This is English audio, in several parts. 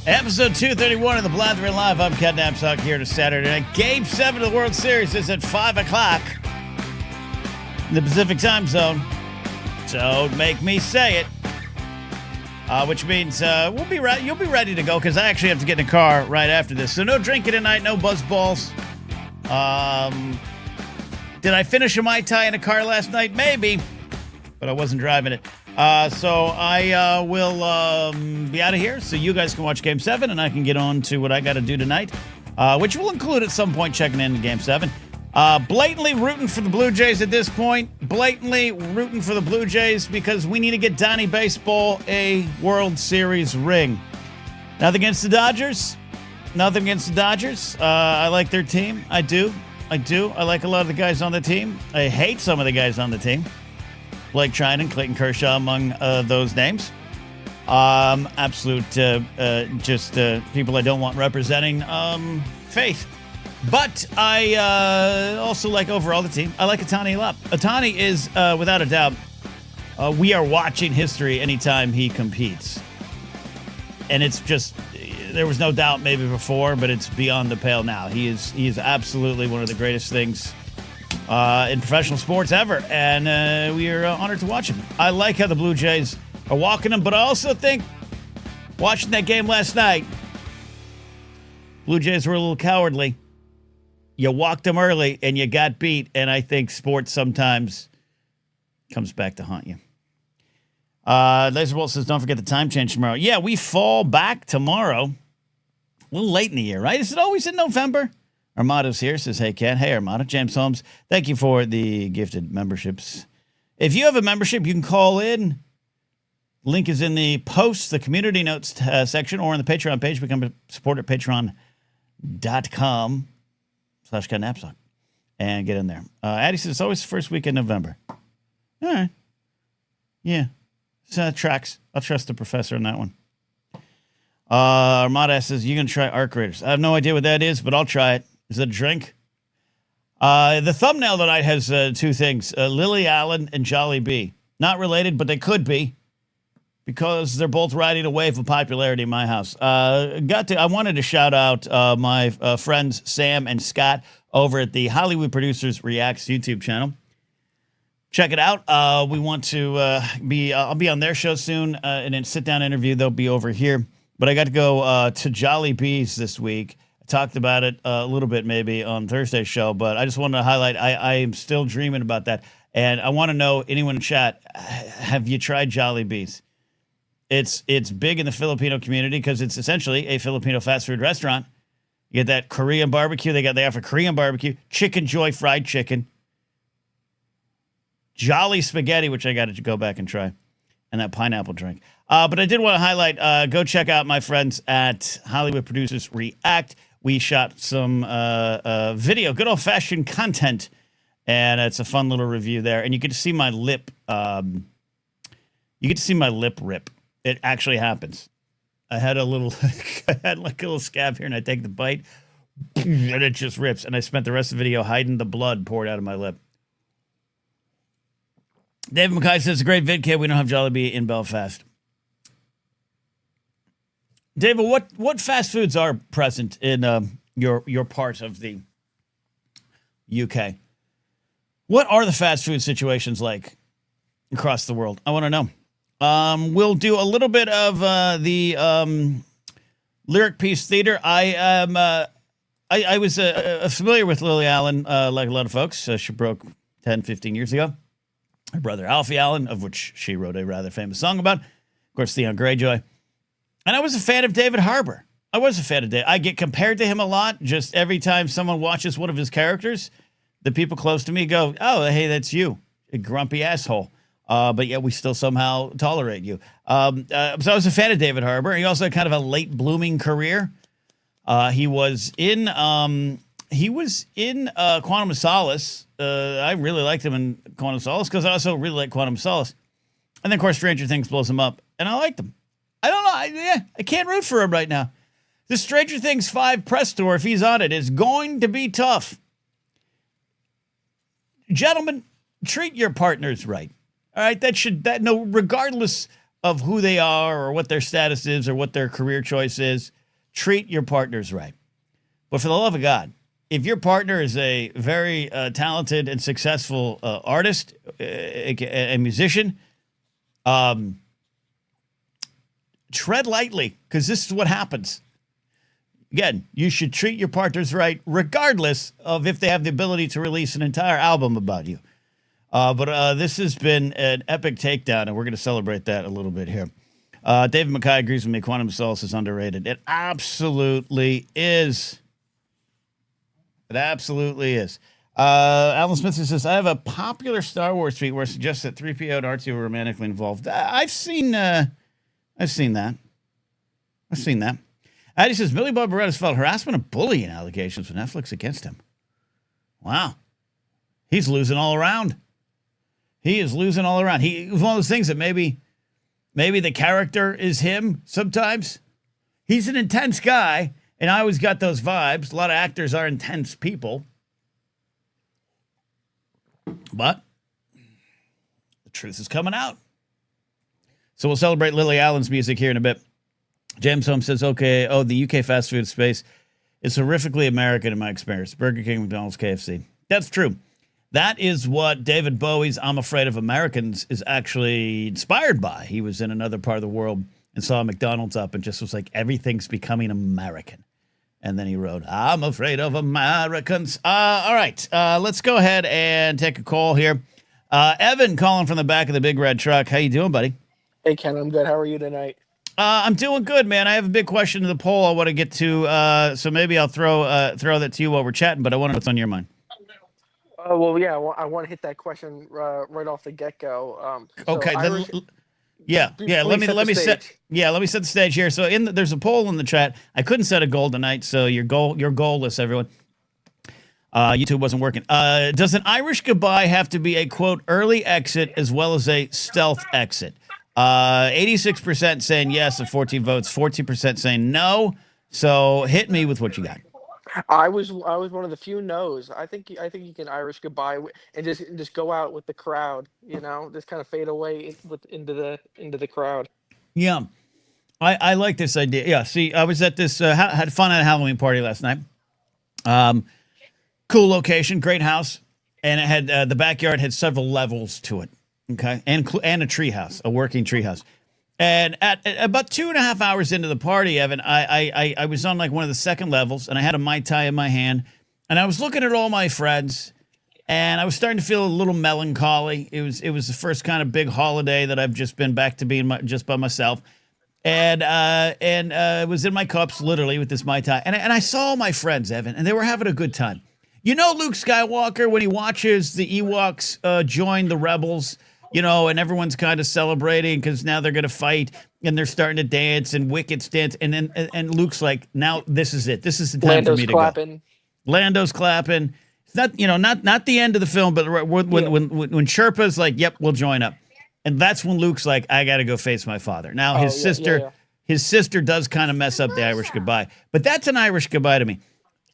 Episode 231 of the Blathering Live. I'm Ken Napzok here to Saturday night. Game 7 of the World Series is at 5 o'clock in the Pacific time zone. So don't make me say it. Which means you'll be ready to go because I actually have to get in the car right after this. So no drinking tonight, no buzz balls. Did I finish a Mai Tai in a car last night? Maybe, but I wasn't driving it. So I will be out of here so you guys can watch Game 7 and I can get on to what I got to do tonight, which will include at some point checking in Game 7. Blatantly rooting for the Blue Jays at this point. Blatantly rooting for the Blue Jays because we need to get Donnie Baseball a World Series ring. Nothing against the Dodgers. Nothing against the Dodgers. I like their team. I do. I like a lot of the guys on the team. I hate some of the guys on the team. Blake Trinan, Clayton Kershaw among those names. Absolute just people I don't want representing faith. But I also like overall the team. I like Ohtani a lot. Ohtani is, without a doubt, we are watching history anytime he competes. And it's just, there was no doubt maybe before, but it's beyond the pale now. He is absolutely one of the greatest things in professional sports ever, and we are honored to watch him. I like how the Blue Jays are walking him, but I also think, watching that game last night, Blue Jays were a little cowardly. You walked them early, and you got beat, and I think sports sometimes comes back to haunt you. Laserbolt says, don't forget the time change tomorrow. Yeah, we fall back tomorrow. A little late in the year, right? Is it always in November? Armado's here, says, hey, Ken. Hey, Armado. James Holmes, thank you for the gifted memberships. If you have a membership, you can call in. Link is in the post, the community notes section, or on the Patreon page. Become a supporter at patreon.com/Ken Napzok and get in there. Addie says, it's always the first week in November. All right. Yeah. So tracks. I'll trust the professor on that one. Armada says, you're going to try Arc Raiders. I have no idea what that is, but I'll try it. Is it a drink? The thumbnail tonight has two things. Lily Allen and Jollibee. Not related, but they could be because they're both riding a wave of popularity in my house. I wanted to shout out my friends Sam and Scott over at the Hollywood Producers Reacts YouTube channel. Check it out. We want to I'll be on their show soon in a sit-down interview. They'll be over here. But I got to go to Jollibee's this week. I talked about it a little bit maybe on Thursday's show, but I just wanted to highlight I am still dreaming about that. And I want to know, anyone in chat, have you tried Jollibee's? It's big in the Filipino community because it's essentially a Filipino fast food restaurant. You get that Korean barbecue. They offer Korean barbecue, Chicken Joy fried chicken, Jolly spaghetti, which I got to go back and try, and that pineapple drink. But I did want to highlight, go check out my friends at Hollywood Producers React. We shot some video, good old-fashioned content, and it's a fun little review there. And you get to see my lip. You get to see my lip rip. It actually happens. I had a little scab here, and I take the bite, and it just rips. And I spent the rest of the video hiding the blood poured out of my lip. David McKay says, a great vid, kid. We don't have Jollibee in Belfast. David, what fast foods are present in your part of the UK? What are the fast food situations like across the world? I want to know. We'll do a little bit of the LyricPiece theater. I was familiar with Lily Allen, like a lot of folks. She broke 10, 15 years ago. Her brother Alfie Allen, of which she wrote a rather famous song about. Of course, Theon Greyjoy. And I was a fan of David Harbour. I get compared to him a lot. Just every time someone watches one of his characters, the people close to me go, oh, hey, that's you, a grumpy asshole. But yet we still somehow tolerate you. So I was a fan of David Harbour. He also had kind of a late blooming career. He was in Quantum of Solace. I really liked him in Quantum of Solace because I also really like Quantum of Solace. And then, of course, Stranger Things blows him up. And I liked him. I don't know. I can't root for him right now. The Stranger Things 5 press tour, if he's on it, is going to be tough. Gentlemen, treat your partners right. All right, regardless of who they are or what their status is or what their career choice is, treat your partners right. But for the love of God, if your partner is a very talented and successful artist, a musician, tread lightly, because this is what happens. Again, you should treat your partners right, regardless of if they have the ability to release an entire album about you. But this has been an epic takedown, and we're going to celebrate that a little bit here. David McKay agrees with me. Quantum of Solace is underrated. It absolutely is. It absolutely is. Alan Smith says, I have a popular Star Wars tweet where it suggests that 3PO and R2 were romantically involved. I've seen that. I've seen that. Addie says, Millie Bob Barretta's felt harassment and bullying allegations with Netflix against him. Wow. He's losing all around. He is losing all around. He was one of those things that maybe the character is him sometimes. He's an intense guy, and I always got those vibes. A lot of actors are intense people. But the truth is coming out. So we'll celebrate Lily Allen's music here in a bit. James Holmes says, okay, the UK fast food space is horrifically American in my experience. Burger King, McDonald's, KFC. That's true. That is what David Bowie's I'm Afraid of Americans is actually inspired by. He was in another part of the world and saw McDonald's up and just was like, everything's becoming American. And then he wrote, I'm afraid of Americans. All right, let's go ahead and take a call here. Evan calling from the back of the big red truck. How you doing, buddy? Hey, Ken, I'm good. How are you tonight? I'm doing good, man. I have a big question to the poll I want to get to, so maybe I'll throw that to you while we're chatting, but I want to know what's on your mind. Well, yeah, I want to hit that question right off the get-go. Okay, Irish, let me set the stage here. So there's a poll in the chat. I couldn't set a goal tonight, so you're goalless, everyone. YouTube wasn't working. Does an Irish goodbye have to be a quote early exit as well as a stealth exit? 86% saying yes of 14 votes, 14% saying no. So hit me with what you got. I was one of the few no's. I think you can Irish goodbye and just go out with the crowd. You know, just kind of fade away into the crowd. Yeah, I like this idea. Yeah, see, I was at this had fun at a Halloween party last night. Cool location, great house, and it had the backyard had several levels to it. Okay, and a tree house, a working tree house. And at about 2.5 hours into the party, Evan, I was on like one of the second levels, and I had a Mai Tai in my hand, and I was looking at all my friends, and I was starting to feel a little melancholy. It was the first kind of big holiday that I've just been back to being just by myself, and it was in my cups literally with this Mai Tai, and I saw my friends, Evan, and they were having a good time. You know, Luke Skywalker when he watches the Ewoks join the rebels. You know, and everyone's kind of celebrating because now they're going to fight and they're starting to dance and Wicket's dance. And Luke's like, now this is it. This is the time for me to go. Lando's clapping. It's not, not the end of the film, but when Sherpa's like, yep, we'll join up. And that's when Luke's like, I got to go face my father. Now, his sister does kind of mess up the Irish goodbye. But that's an Irish goodbye to me.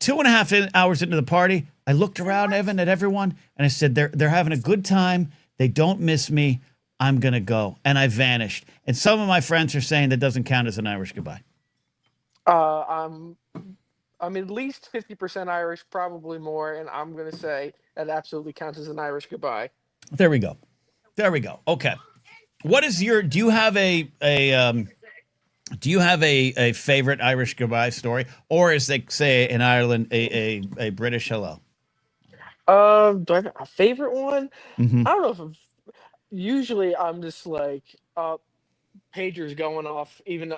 2.5 hours into the party, I looked around, Evan, at everyone, and I said, they're having a good time. They don't miss me. I'm going to go. And I vanished. And some of my friends are saying that doesn't count as an Irish goodbye. I'm at least 50% Irish, probably more. And I'm going to say that absolutely counts as an Irish goodbye. There we go. Okay. What is do you have a favorite Irish goodbye story? Or as they say in Ireland, a British hello? Do I have a favorite one? Mm-hmm. I don't know usually I'm just like, pagers going off, even though,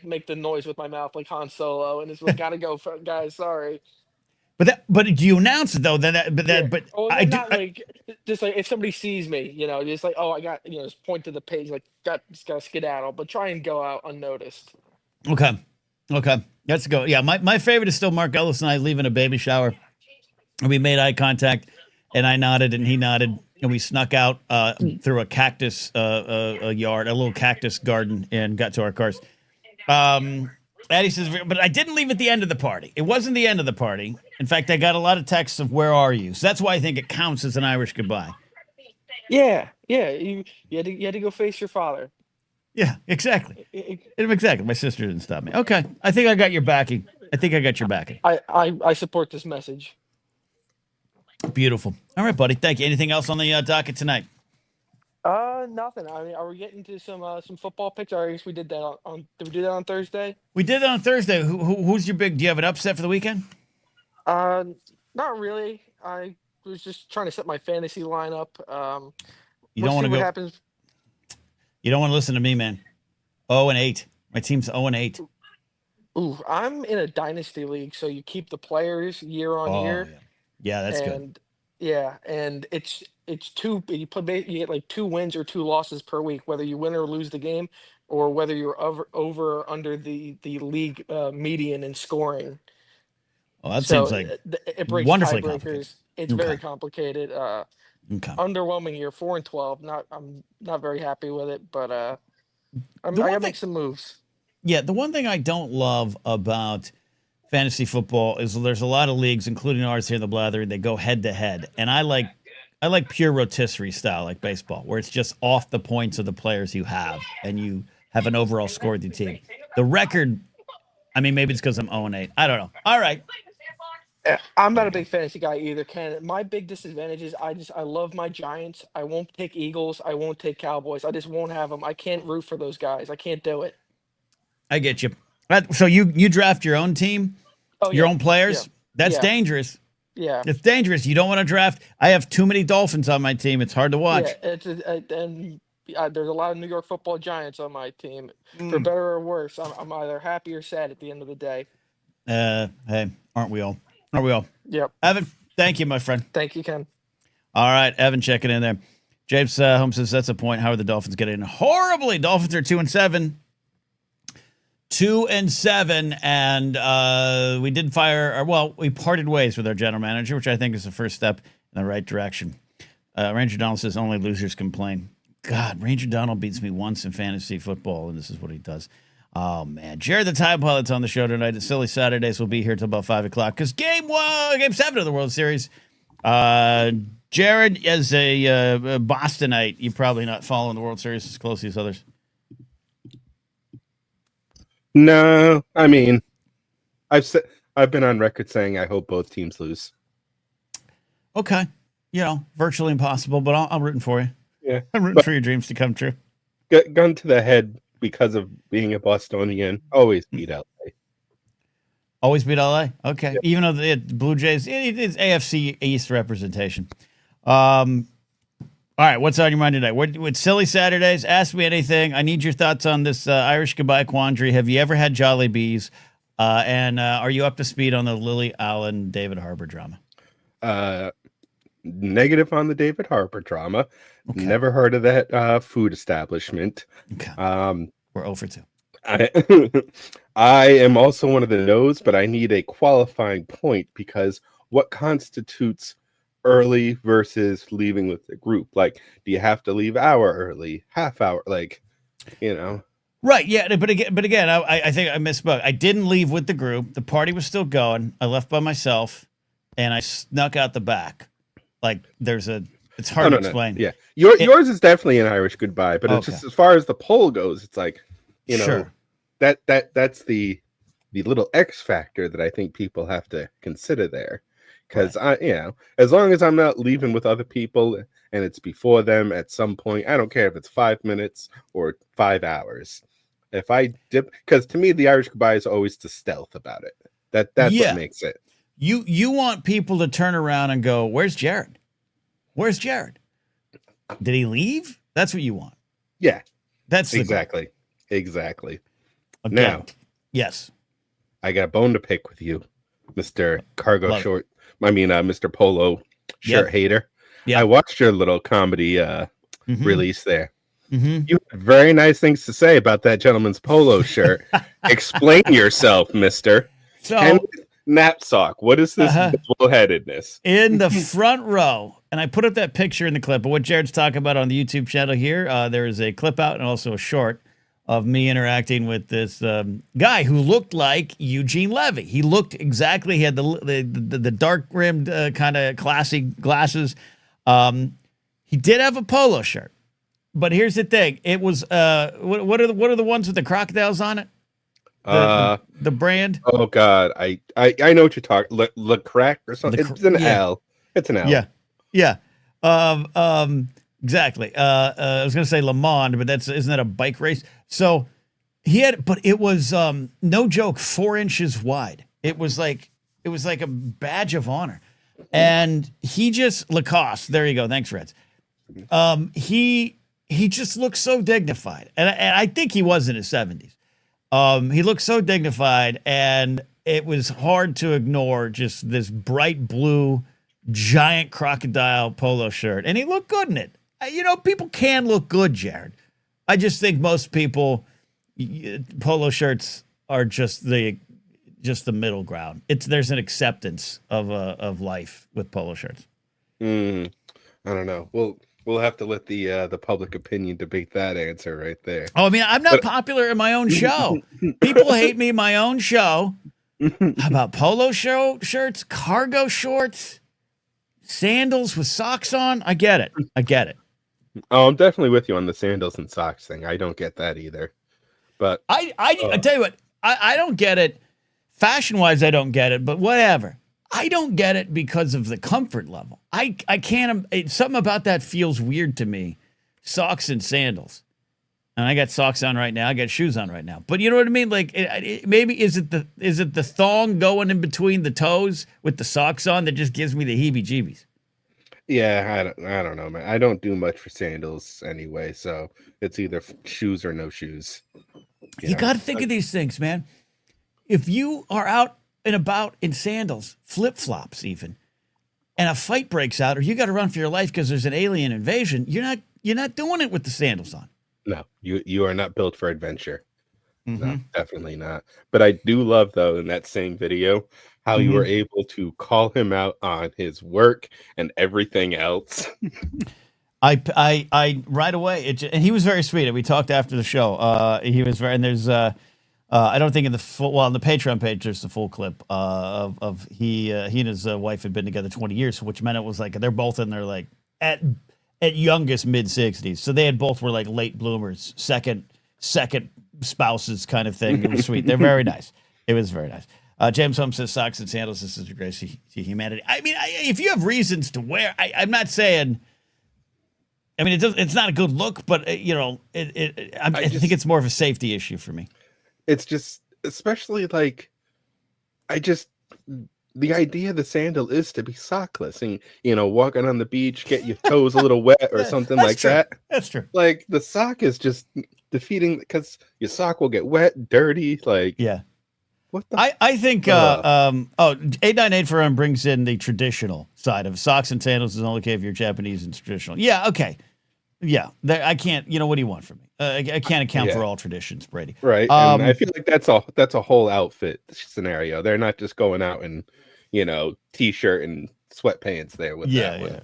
make the noise with my mouth like Han Solo, and it's like, gotta go, guys, sorry. But do you announce it though? Just like if somebody sees me, just like, I got, just point to the page, like, just gotta skedaddle, but try and go out unnoticed. Okay, let's go. Yeah, my favorite is still Mark Ellis and I leaving a baby shower. And we made eye contact, and I nodded, and he nodded, and we snuck out through a cactus a yard, a little cactus garden, and got to our cars. Addie says, but I didn't leave at the end of the party. It wasn't the end of the party. In fact, I got a lot of texts of where are you? So that's why I think it counts as an Irish goodbye. Yeah. You had to go face your father. Yeah, exactly. Exactly. My sister didn't stop me. Okay. I think I got your backing. I think I got your backing. I support this message. Beautiful. All right, buddy. Thank you. Anything else on the docket tonight? Nothing. I mean, are we getting to some football picks? Or I guess we did that did we do that on Thursday? We did that on Thursday. Who's your big? Do you have an upset for the weekend? Uh, Not really. I was just trying to set my fantasy lineup. You We'll don't want see to what go. happens. You don't want to listen to me, man. 0-8. My team's 0-8. Ooh, I'm in a dynasty league, so you keep the players year on Oh year, yeah. Yeah, that's good. and yeah, and it's two. You get like 2 wins or 2 losses per week, whether you win or lose the game, or whether you're over or under the league median in scoring. Well, that So seems like it breaks wonderfully complicated. tiebreakers. It's Okay. very complicated. Okay. Underwhelming year, 4-12. I'm not very happy with it, but I The one gotta thing, make some moves. yeah, the one thing I don't love about fantasy football is there's a lot of leagues, including ours here in the Blathering, that go head to head, and I like pure rotisserie style, like baseball, where it's just off the points of the players you have, and you have an overall score with your team. The record, I mean, maybe it's because I'm 0-8. I don't know. All right. I'm not a big fantasy guy either, Ken. My big disadvantage is I love my Giants. I won't take Eagles. I won't take Cowboys. I just won't have them. I can't root for those guys. I can't do it. I get you. So you draft your own team, Oh your yeah, own players. yeah, That's yeah, dangerous. yeah, It's dangerous. You don't want to draft. I have too many Dolphins on my team. It's hard to watch. yeah. And there's a lot of New York Football Giants on my team. For Mm. better or worse, I'm either happy or sad at the end of the day. Hey, aren't we all? Aren't we all? Yep. Evan, thank you, my friend. Thank you, Ken. All right, Evan checking in there. James Holmes says that's a point. How are the Dolphins getting in? Horribly. Dolphins are 2-7. 2-7, and we did we parted ways with our general manager, which I think is the first step in the right direction. Ranger Donald says only losers complain. God, Ranger Donald beats me once in fantasy football, and this is what he does. Oh, man. Jared the Time Pilot's on the show tonight. At Silly Saturdays, we'll be here till about 5 o'clock because Game 7 of the World Series. Jared, as a Bostonite, you're probably not following the World Series as closely as others. No, I mean, I've been on record saying I hope both teams lose. Okay. Virtually impossible, but I'm rooting for you. Yeah. I'm rooting for your dreams to come true. Gun to the head because of being a Bostonian. Always beat LA. Always beat LA? Okay. Yep. Even though the Blue Jays, it's AFC East representation. All right, what's on your mind today? With Silly Saturdays, ask me anything. I need your thoughts on this Irish goodbye quandary. Have you ever had Jollibees? And are you up to speed on the Lily Allen, David Harbour drama? Negative on the David Harbour drama. Okay. Never heard of that food establishment. Okay. We're 0 for 2. I am also one of the no's, but I need a qualifying point because what constitutes early versus leaving with the group? Like, do you have to leave hour early, half hour? Like, Right. Yeah. But again, I think I misspoke. I didn't leave with the group. The party was still going. I left by myself, and I snuck out the back. Like, it's hard to explain. Yeah, yours is definitely an Irish goodbye, but it's just as far as the poll goes, it's like, sure. that's the little X factor that I think people have to consider there. Because as long as I'm not leaving with other people and it's before them at some point, I don't care if it's 5 minutes or 5 hours. If I dip, because to me the Irish goodbye is always the stealth about it. That's what makes it. You want people to turn around and go, "Where's Jared? Where's Jared? Did he leave?" That's what you want. Yeah, that's exactly. Okay. Now, yes, I got a bone to pick with you, Mr. Cargo Short. Mr. Polo Shirt Hater. Yeah, I watched your little comedy release there. Mm-hmm. You had very nice things to say about that gentleman's polo shirt. Explain yourself, Mister. So, Napzok, what is this bullheadedness? In the front row, and I put up that picture in the clip, but what Jared's talking about on the YouTube channel here, there is a clip out and also a short of me interacting with this guy who looked like Eugene Levy. He looked exactly, he had the dark-rimmed kind of classy glasses. He did have a polo shirt. But here's the thing. It was what are the ones with the crocodiles on it? The brand? Oh God, I know what you're talking. Le crack or something. It's an Yeah. L. It's an L. Yeah. Yeah. Exactly. I was gonna say Le Mans, but isn't that a bike race? So but it was no joke, 4 inches wide. It was like a badge of honor. And he just Lacoste. There you go. Thanks, Reds. He just looked so dignified, and I think he was in his 70s. He looked so dignified, and it was hard to ignore just this bright blue, giant crocodile polo shirt, and he looked good in it. People can look good, Jared. I just think most people polo shirts are just the middle ground. There's an acceptance of life with polo shirts. I don't know. We'll have to let the public opinion debate that answer right there. Oh, I mean, I'm not popular in my own show. People hate me in my own show. How about polo shirts, cargo shorts, sandals with socks on? I get it. Oh, I'm definitely with you on the sandals and socks thing. I don't get that either. But I tell you what, I don't get it. Fashion-wise, I don't get it, but whatever. I don't get it because of the comfort level. I can't. Something about that feels weird to me. Socks and sandals, and I got socks on right now. I got shoes on right now. But you know what I mean? Like, maybe is it the thong going in between the toes with the socks on that just gives me the heebie-jeebies? Yeah, I don't know, man. I don't do much for sandals anyway, so it's either shoes or no shoes. You got to think of these things, man. If you are out and about in sandals, flip-flops even, and a fight breaks out, or you got to run for your life because there's an alien invasion, you're not doing it with the sandals on. No, you are not built for adventure. No, definitely not. But I do love, though, in that same video, how you were able to call him out on his work and everything else. I right away, and he was very sweet. We talked after the show. He was very, and there's I don't think in on the Patreon page there's the full clip of he and his wife had been together 20 years, which meant it was like they're both in their like at youngest mid-60s, so they both were like late bloomers, second spouses kind of thing. It was sweet. They're very nice. It was very nice. James Holmes says socks and sandals. This is a grace to humanity. I mean, if you have reasons to wear, I'm not saying. I mean, it's not a good look, but I think it's more of a safety issue for me. It's just, especially like, the idea of the sandal is to be sockless and, walking on the beach, get your toes a little wet or something like true. that. That's true. Like, the sock is just defeating because your sock will get wet, dirty. Like, yeah. What the? I think, 898 for him brings in the traditional side of socks and sandals is only okay if you're Japanese and traditional. Yeah. Okay. Yeah. I can't, what do you want from me? I can't account for all traditions, Brady. Right. And I feel like that's a whole outfit scenario. They're not just going out in, t-shirt and sweatpants there with that one.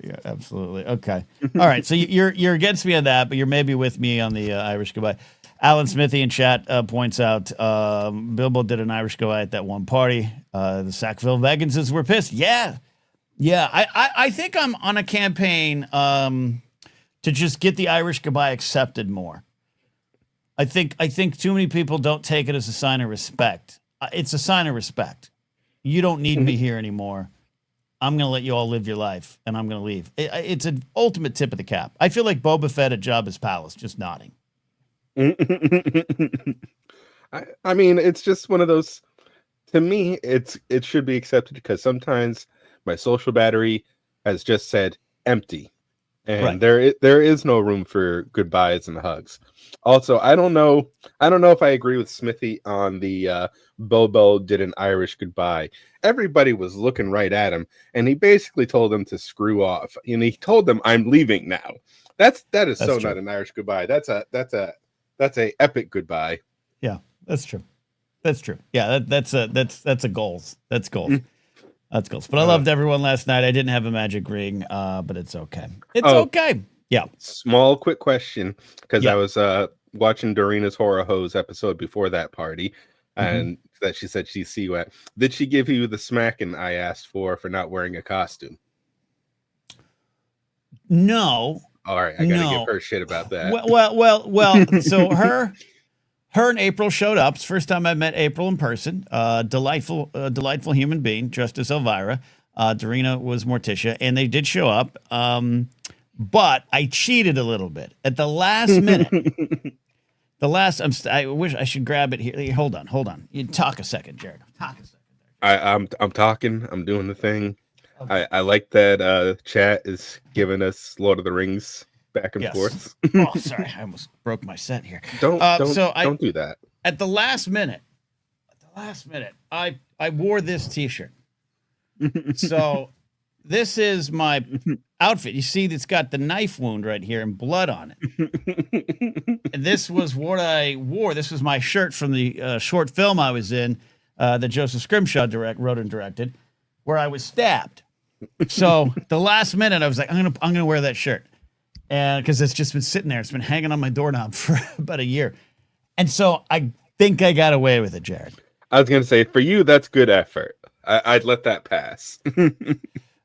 Yeah, absolutely. Okay. All right. So you're against me on that, but you're maybe with me on the Irish goodbye. Alan Smithy in chat points out Bilbo did an Irish goodbye at that one party. The Sackville Vegans were pissed. Yeah. I think I'm on a campaign to just get the Irish goodbye accepted more. I think too many people don't take it as a sign of respect. It's a sign of respect. You don't need me here anymore. I'm going to let you all live your life, and I'm going to leave. It's an ultimate tip of the cap. I feel like Boba Fett at Jabba's palace, just nodding. I mean, it's just one of those. To me, it should be accepted because sometimes my social battery has just said empty, and there is no room for goodbyes and hugs. Also, I don't know if I agree with Smithy on the Bobo did an Irish goodbye. Everybody was looking right at him, and he basically told them to screw off. And he told them, "I'm leaving now." That is so true. Not an Irish goodbye. That's a epic goodbye. Yeah, that's true. That's true. Yeah, that's a goals. That's goals. That's goals. But I loved everyone last night. I didn't have a magic ring, but it's okay. It's okay. Yeah. Small, quick question, because I was watching Dorina's Horror Hose episode before that party, and that she said she'd see you at. Did she give you the smacking I asked for not wearing a costume? No. All right, I got to give her shit about that. Well. So her and April showed up. It's the first time I met April in person. Delightful human being, dressed as Elvira. Darina was Morticia, and they did show up. But I cheated a little bit at the last minute. I wish I should grab it here. Hold on. You talk a second, Jared. Talk a second. I'm talking. I'm doing the thing. Okay. I like that chat is giving us Lord of the Rings back and forth. Oh, sorry, I almost broke my set here. Don't do that. At the last minute, I wore this T-shirt. So this is my outfit. You see, it's got the knife wound right here and blood on it. And this was what I wore. This was my shirt from the short film I was in that Joseph Scrimshaw wrote and directed, where I was stabbed. So the last minute, I was like, I'm gonna wear that shirt, and because it's just been sitting there, it's been hanging on my doorknob for about a year, and so I think I got away with it, Jared. I was gonna say, for you, that's good effort. I'd let that pass.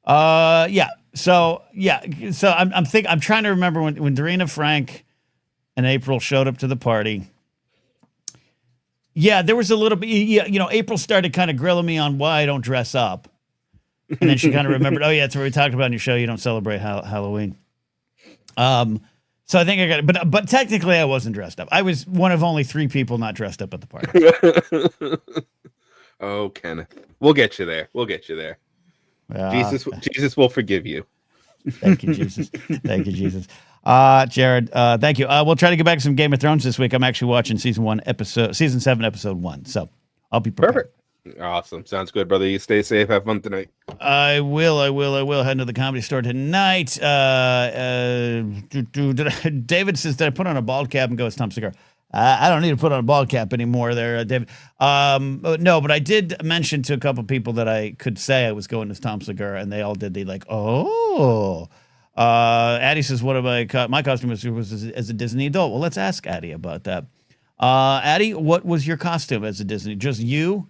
Yeah. So I'm trying to remember when Darina, Frank, and April showed up to the party. Yeah, there was a little bit. Yeah, April started kind of grilling me on why I don't dress up. And then she kind of remembered, oh, yeah, that's what we talked about in your show. You don't celebrate Halloween. So I think I got it. But technically, I wasn't dressed up. I was one of only 3 people not dressed up at the party. Oh, Kenneth. We'll get you there. Jesus will forgive you. Thank you, Jesus. Thank you, Jesus. Jared, thank you. We'll try to get back to some Game of Thrones this week. I'm actually watching season 7, episode 1. So I'll be prepared. Perfect. Awesome. Sounds good, brother. You stay safe. Have fun tonight. I will. Head into the Comedy Store tonight. David says, did I put on a bald cap and go as Tom Segura? I don't need to put on a bald cap anymore there, David. No, but I did mention to a couple people that I could say I was going as Tom Segura, and they all did. They like, oh. Addie says, what about my costume was as a Disney adult? Well, let's ask Addie about that. Addie, what was your costume as a Disney? Just you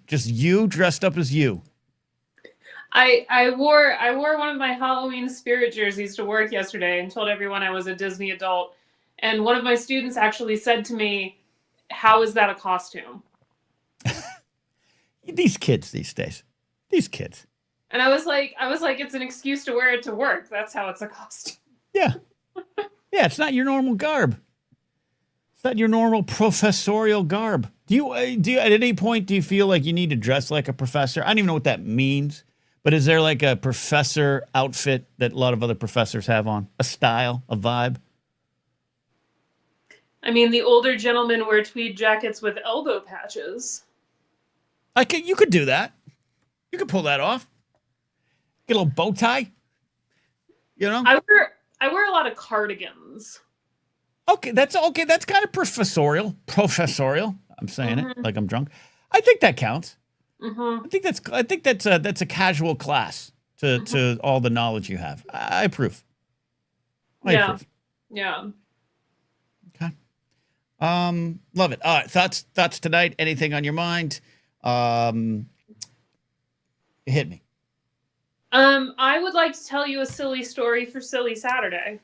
dressed up as you. I wore one of my Halloween spirit jerseys to work yesterday and told everyone I was a Disney adult. And one of my students actually said to me, "How is that a costume?" These kids these days. And I was like, it's an excuse to wear it to work. That's how it's a costume. Yeah. Yeah, it's not your normal garb. It's not your normal professorial garb. Do you at any point do you feel like you need to dress like a professor? I don't even know what that means, but is there like a professor outfit that a lot of other professors have on? A style, a vibe? I mean, the older gentlemen wear tweed jackets with elbow patches. You could do that. You could pull that off. Get a little bow tie. I wear a lot of cardigans. Okay, that's kind of professorial. I'm saying it like I'm drunk. I think that counts. Mm-hmm. I think that's a casual class to all the knowledge you have. I approve. Yeah. Okay. Love it. All right, thoughts tonight. Anything on your mind? Hit me. I would like to tell you a silly story for Silly Saturday.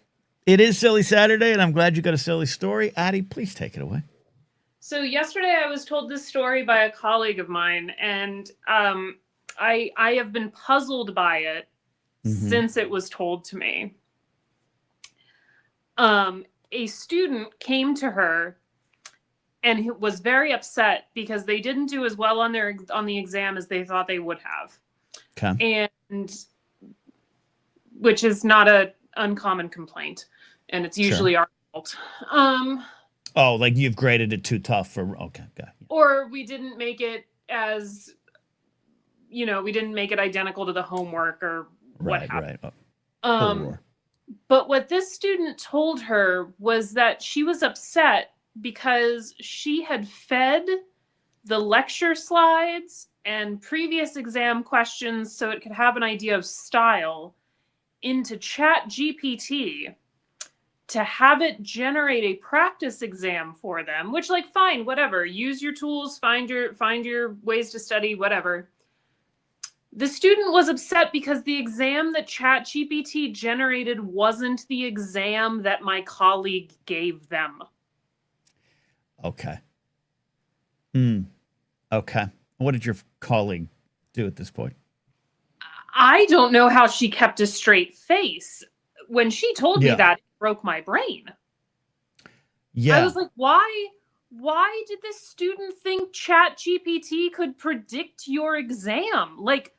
It is Silly Saturday, and I'm glad you got a silly story. Addie, please take it away. So yesterday I was told this story by a colleague of mine, and I have been puzzled by it since it was told to me. A student came to her and was very upset because they didn't do as well on the exam as they thought they would have. Okay. And which is not an uncommon complaint, and it's usually our fault. Oh, like you've graded it too tough for okay, got it. Or we didn't make it as, we didn't make it identical to the homework or what have you. Right. But what this student told her was that she was upset because she had fed the lecture slides and previous exam questions so it could have an idea of style into ChatGPT to have it generate a practice exam for them, which, like, fine, whatever. Use your tools, find your ways to study, whatever. The student was upset because the exam that ChatGPT generated wasn't the exam that my colleague gave them. Okay. Okay. What did your colleague do at this point? I don't know how she kept a straight face. When she told me that, it broke my brain. Yeah. I was like, why did this student think ChatGPT could predict your exam? Like,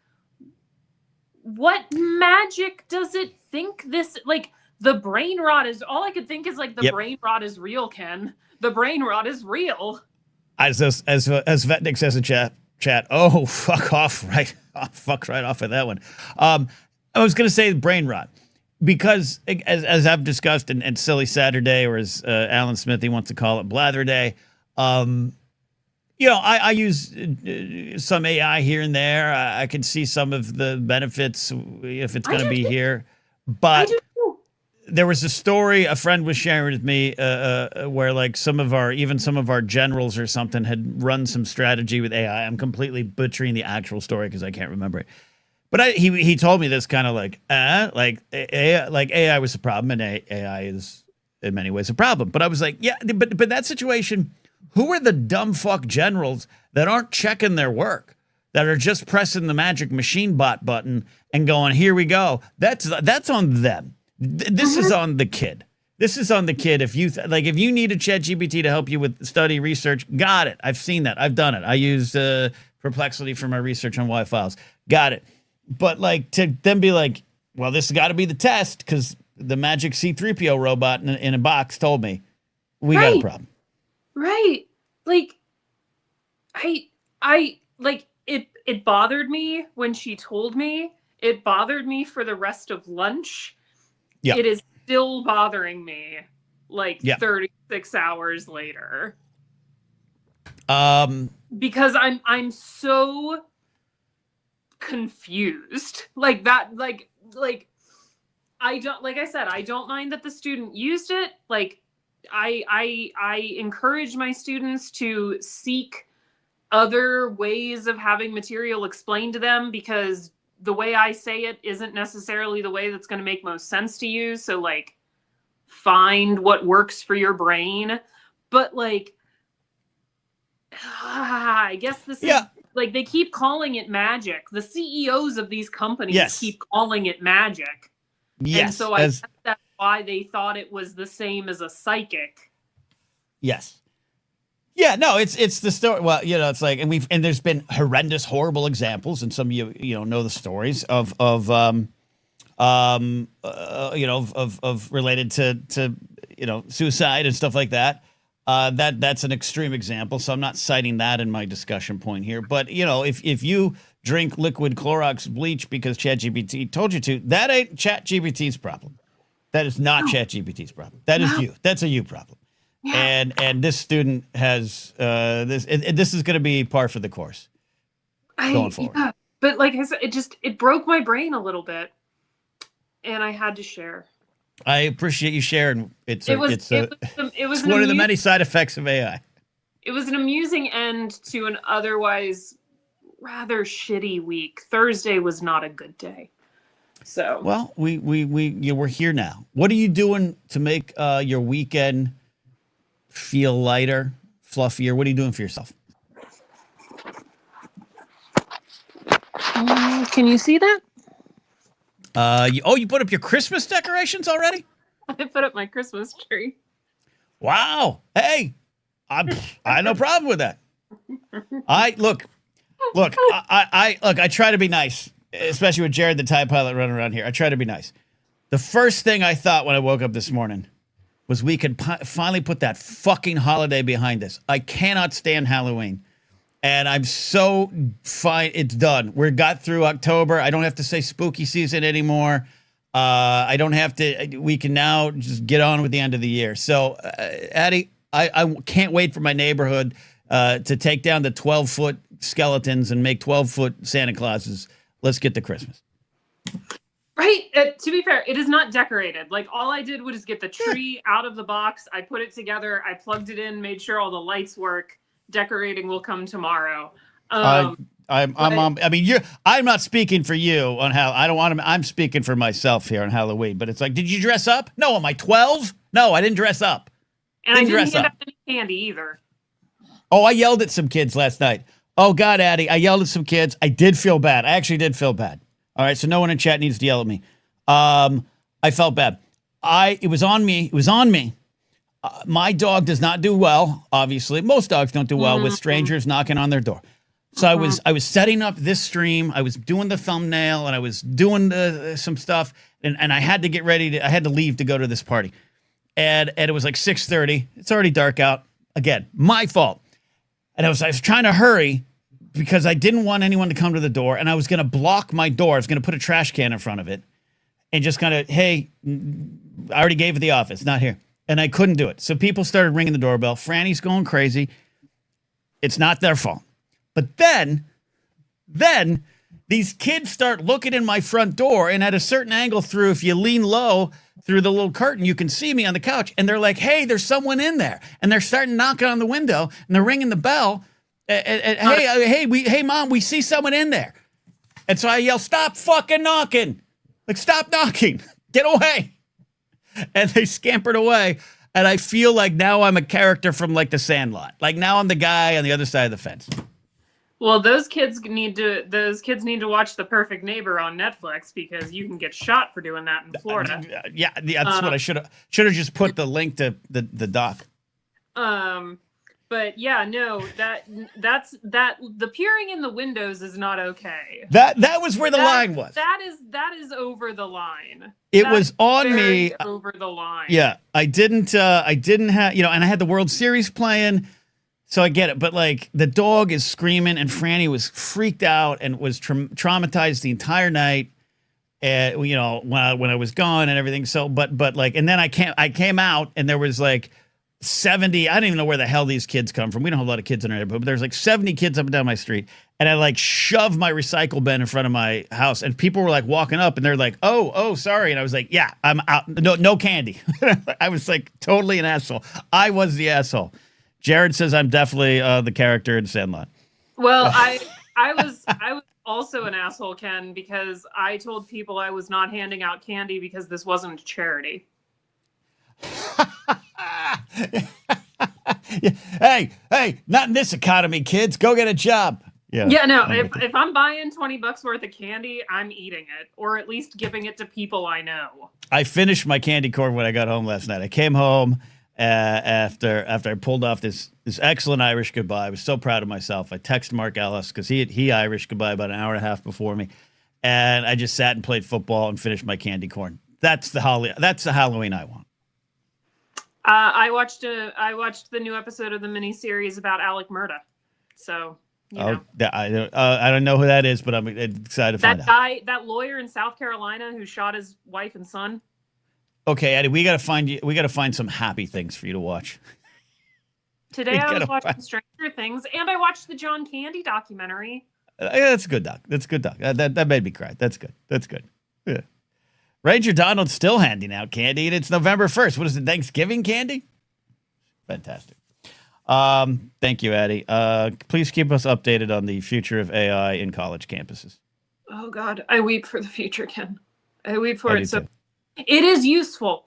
what magic does it think this, like, the brain rot is, all I could think is like, the brain rot is real, Ken. The brain rot is real. As Vetnik says in chat, oh, fuck off, right? Fuck right off of that one. I was going to say brain rot because as I've discussed in Silly Saturday, or as Alan Smithy wants to call it, Blather Day, you know, I use some AI here and there. I can see some of the benefits if it's going to be here. But there was a story a friend was sharing with me where like some of our generals or something had run some strategy with AI. I'm completely butchering the actual story because I can't remember it. But he told me this kind of like AI was a problem and AI is in many ways a problem. But I was like, yeah, but that situation, who are the dumb fuck generals that aren't checking their work, that are just pressing the magic machine bot button and going, here we go? That's on them. This is on the kid. This is on the kid. If you if you need a ChatGPT to help you with study research, got it. I've seen that. I've done it. I used Perplexity for my research on Y files. Got it. But like to then be like, well, this has got to be the test because the magic C-3PO robot in a box told me we got a problem. Right. Like, I like it bothered me when she told me. It bothered me for the rest of lunch. Yeah. It is still bothering me like 36 hours later. Because I'm so confused. Like that, like I don't, like I said, I don't mind that the student used it. Like I encourage my students to seek other ways of having material explained to them, because the way I say it isn't necessarily the way that's going to make most sense to you. So like, find what works for your brain. But like, I guess this is like, they keep calling it magic. The CEOs of these companies keep calling it magic. Yes. And so I guess that's why they thought it was the same as a psychic. Yes. Yeah, no, it's the story. Well, you know, it's like, and there's been horrendous, horrible examples, and some of you know the stories of related to suicide and stuff like that. That's an extreme example, so I'm not citing that in my discussion point here. But you know, if you drink liquid Clorox bleach because ChatGPT told you to, that ain't ChatGPT's problem. That is not ChatGPT's problem. That is you. That's a you problem. Yeah. And this student has this is going to be par for the course going forward. Yeah. But like I said, it broke my brain a little bit, and I had to share. I appreciate you sharing. It was one of the many side effects of AI. It was an amusing end to an otherwise rather shitty week. Thursday was not a good day. So well, we're here now. What are you doing to make your weekend feel lighter, fluffier? What are you doing for yourself? Can you see that? You put up your Christmas decorations already? I put up my Christmas tree. Wow. Hey, I had no problem with that. I try to be nice, especially with Jared, the TIE pilot, running around here. I try to be nice. The first thing I thought when I woke up this morning was we could finally put that fucking holiday behind us. I cannot stand Halloween. And I'm so fine. It's done. We got through October. I don't have to say spooky season anymore. I don't have to. We can now just get on with the end of the year. So, Addie, I can't wait for my neighborhood to take down the 12-foot skeletons and make 12-foot Santa Clauses. Let's get to Christmas. Right. To be fair, it is not decorated. Like, all I did was get the tree out of the box. I put it together. I plugged it in, made sure all the lights work. Decorating will come tomorrow. I mean, I'm not speaking for you on how I don't want to. I'm speaking for myself here on Halloween. But it's like, did you dress up? No. Am I 12? No, I didn't dress up. And I didn't hand out any candy either. Oh, I yelled at some kids last night. Oh God, Addie, I yelled at some kids. I did feel bad. I actually did feel bad. All right, so no one in chat needs to yell at me. I felt bad. It was on me. It was on me. My dog does not do well. Obviously, most dogs don't do well with strangers knocking on their door. So I was setting up this stream. I was doing the thumbnail and I was doing some stuff, and I had to get ready. I had to leave to go to this party, and it was like 6:30. It's already dark out. Again, my fault. And I was trying to hurry because I didn't want anyone to come to the door, and I was going to block my door. I was going to put a trash can in front of it, and just kind of, hey, I already gave it the office, not here. And I couldn't do it. So people started ringing the doorbell. Franny's going crazy. It's not their fault. But then these kids start looking in my front door, and at a certain angle if you lean low through the little curtain, you can see me on the couch. And they're like, hey, there's someone in there. And they're starting knocking on the window, and they're ringing the bell. Hey, Mom, we see someone in there. And so I yell, stop fucking knocking. Like, stop knocking. Get away. And they scampered away. And I feel like now I'm a character from like The Sandlot. Like now I'm the guy on the other side of the fence. Well, those kids need to watch The Perfect Neighbor on Netflix, because you can get shot for doing that in Florida. Yeah, that's what I should have just put the link to the doc. But yeah, no, that's the peering in the windows is not okay. That was where the line was. That is over the line. It was on me. Over the line. Yeah, I didn't have, and I had the World Series playing. So I get it, but like the dog is screaming, and Franny was freaked out and was traumatized the entire night. And when I was gone and everything. So, but like, and then I came out, and there was like 70. I don't even know where the hell these kids come from. We don't have a lot of kids in our neighborhood, but there's like 70 kids up and down my street, and I like shoved my recycle bin in front of my house, and people were like walking up, and they're like, "Oh, sorry," and I was like, "Yeah, I'm out. No candy." I was like totally an asshole. I was the asshole. Jared says I'm definitely the character in Sandlot. Well, I was also an asshole, Ken, because I told people I was not handing out candy because this wasn't a charity. Hey, not in this economy, kids. Go get a job. Yeah, no, if I'm buying $20 worth of candy, I'm eating it, or at least giving it to people I know. I finished my candy corn when I got home last night. I came home after I pulled off this excellent Irish goodbye. I was so proud of myself. I texted Mark Ellis because he Irish goodbye about an hour and a half before me, and I just sat and played football and finished my candy corn. That's the Halloween I want. I watched the new episode of the miniseries about Alec Murda. So I don't know who that is, but I'm excited to find out. That lawyer in South Carolina who shot his wife and son. Okay, Eddie, we gotta find some happy things for you to watch. Today I was watching Stranger Things, and I watched the John Candy documentary. Yeah, that's a good doc. That made me cry. That's good. Yeah. Ranger Donald's still handing out candy, and it's November 1st. What is it, Thanksgiving candy? Fantastic. Thank you, Addie. Please keep us updated on the future of AI in college campuses. Oh, God. I weep for the future, Ken. I weep for it. So it is useful.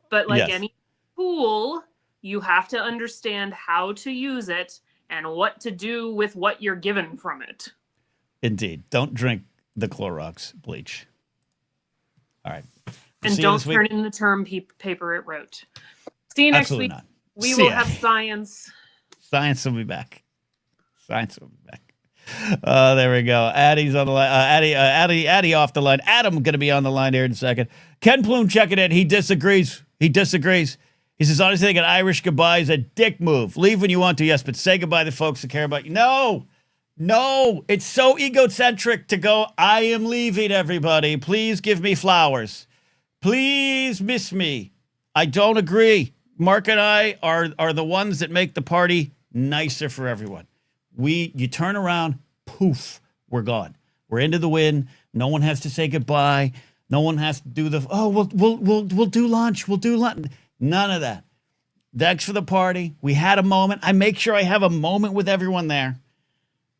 But like any tool, you have to understand how to use it and what to do with what you're given from it. Indeed. Don't drink the Clorox bleach. All right. And don't turn in the term paper it wrote. See you next week. Not. We will have science. Science will be back. There we go. Addie's on the line. Addie off the line. Adam going to be on the line here in a second. Ken Plume checking in. He disagrees. He says, honestly, I think an Irish goodbye is a dick move. Leave when you want to, yes, but say goodbye to folks that care about you. No, it's so egocentric to go, I am leaving, everybody. Please give me flowers. Please miss me. I don't agree. Mark and I are the ones that make the party nicer for everyone. You turn around, poof, we're gone. We're into the wind. No one has to say goodbye. No one has to do we'll do lunch. We'll do lunch. None of that. Thanks for the party. We had a moment. I make sure I have a moment with everyone there.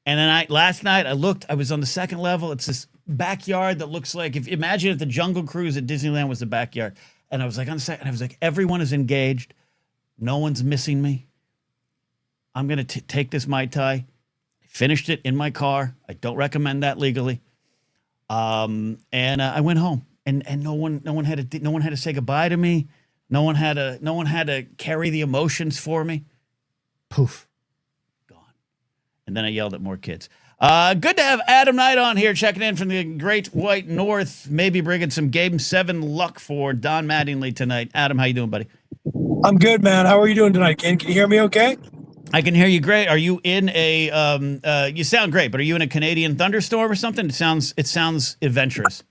And then last night I looked, I was on the second level. It's this backyard that looks like, imagine if the Jungle Cruise at Disneyland was the backyard. And I was like on the second, I was like, everyone is engaged. No one's missing me. I'm going to take this Mai Tai. I finished it in my car. I don't recommend that legally. And I went home, and no one had to say goodbye to me. No one had to carry the emotions for me. Poof, gone. And then I yelled at more kids. Good to have Adam Knight on here, checking in from the Great White North. Maybe bringing some Game 7 luck for Don Mattingly tonight. Adam, how you doing, buddy? I'm good, man. How are you doing tonight, Ken? Can you hear me okay? I can hear you great. Are you in a you sound great, but are you in a Canadian thunderstorm or something? It sounds adventurous.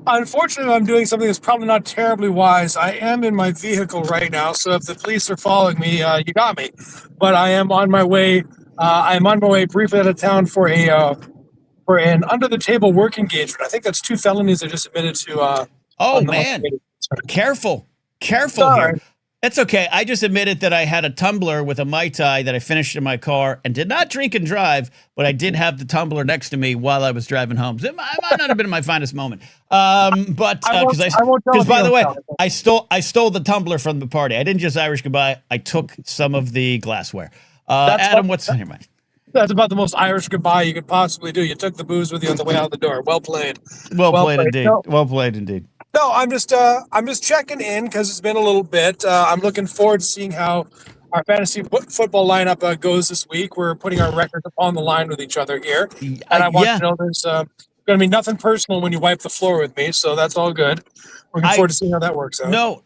Unfortunately, I'm doing something that's probably not terribly wise. I am in my vehicle right now, so if the police are following me, you got me. But I am on my way. I'm on my way briefly out of town for an under the table work engagement. I think that's 2 felonies I just admitted to. Oh man, careful Sorry. here. That's okay. I just admitted that I had a tumbler with a Mai Tai that I finished in my car and did not drink and drive, but I did have the tumbler next to me while I was driving home. So it might not have been my finest moment. But because by the way, I stole the tumbler from the party. I didn't just Irish goodbye. I took some of the glassware. Adam, what's on your mind? That's about the most Irish goodbye you could possibly do. You took the booze with you on the way out the door. Well played. Well played indeed. No. Well played indeed. No, I'm just checking in because it's been a little bit. I'm looking forward to seeing how our fantasy football lineup goes this week. We're putting our records upon the line with each other here, and I want to know there's going to be nothing personal when you wipe the floor with me, so that's all good. Looking forward to seeing how that works out. No.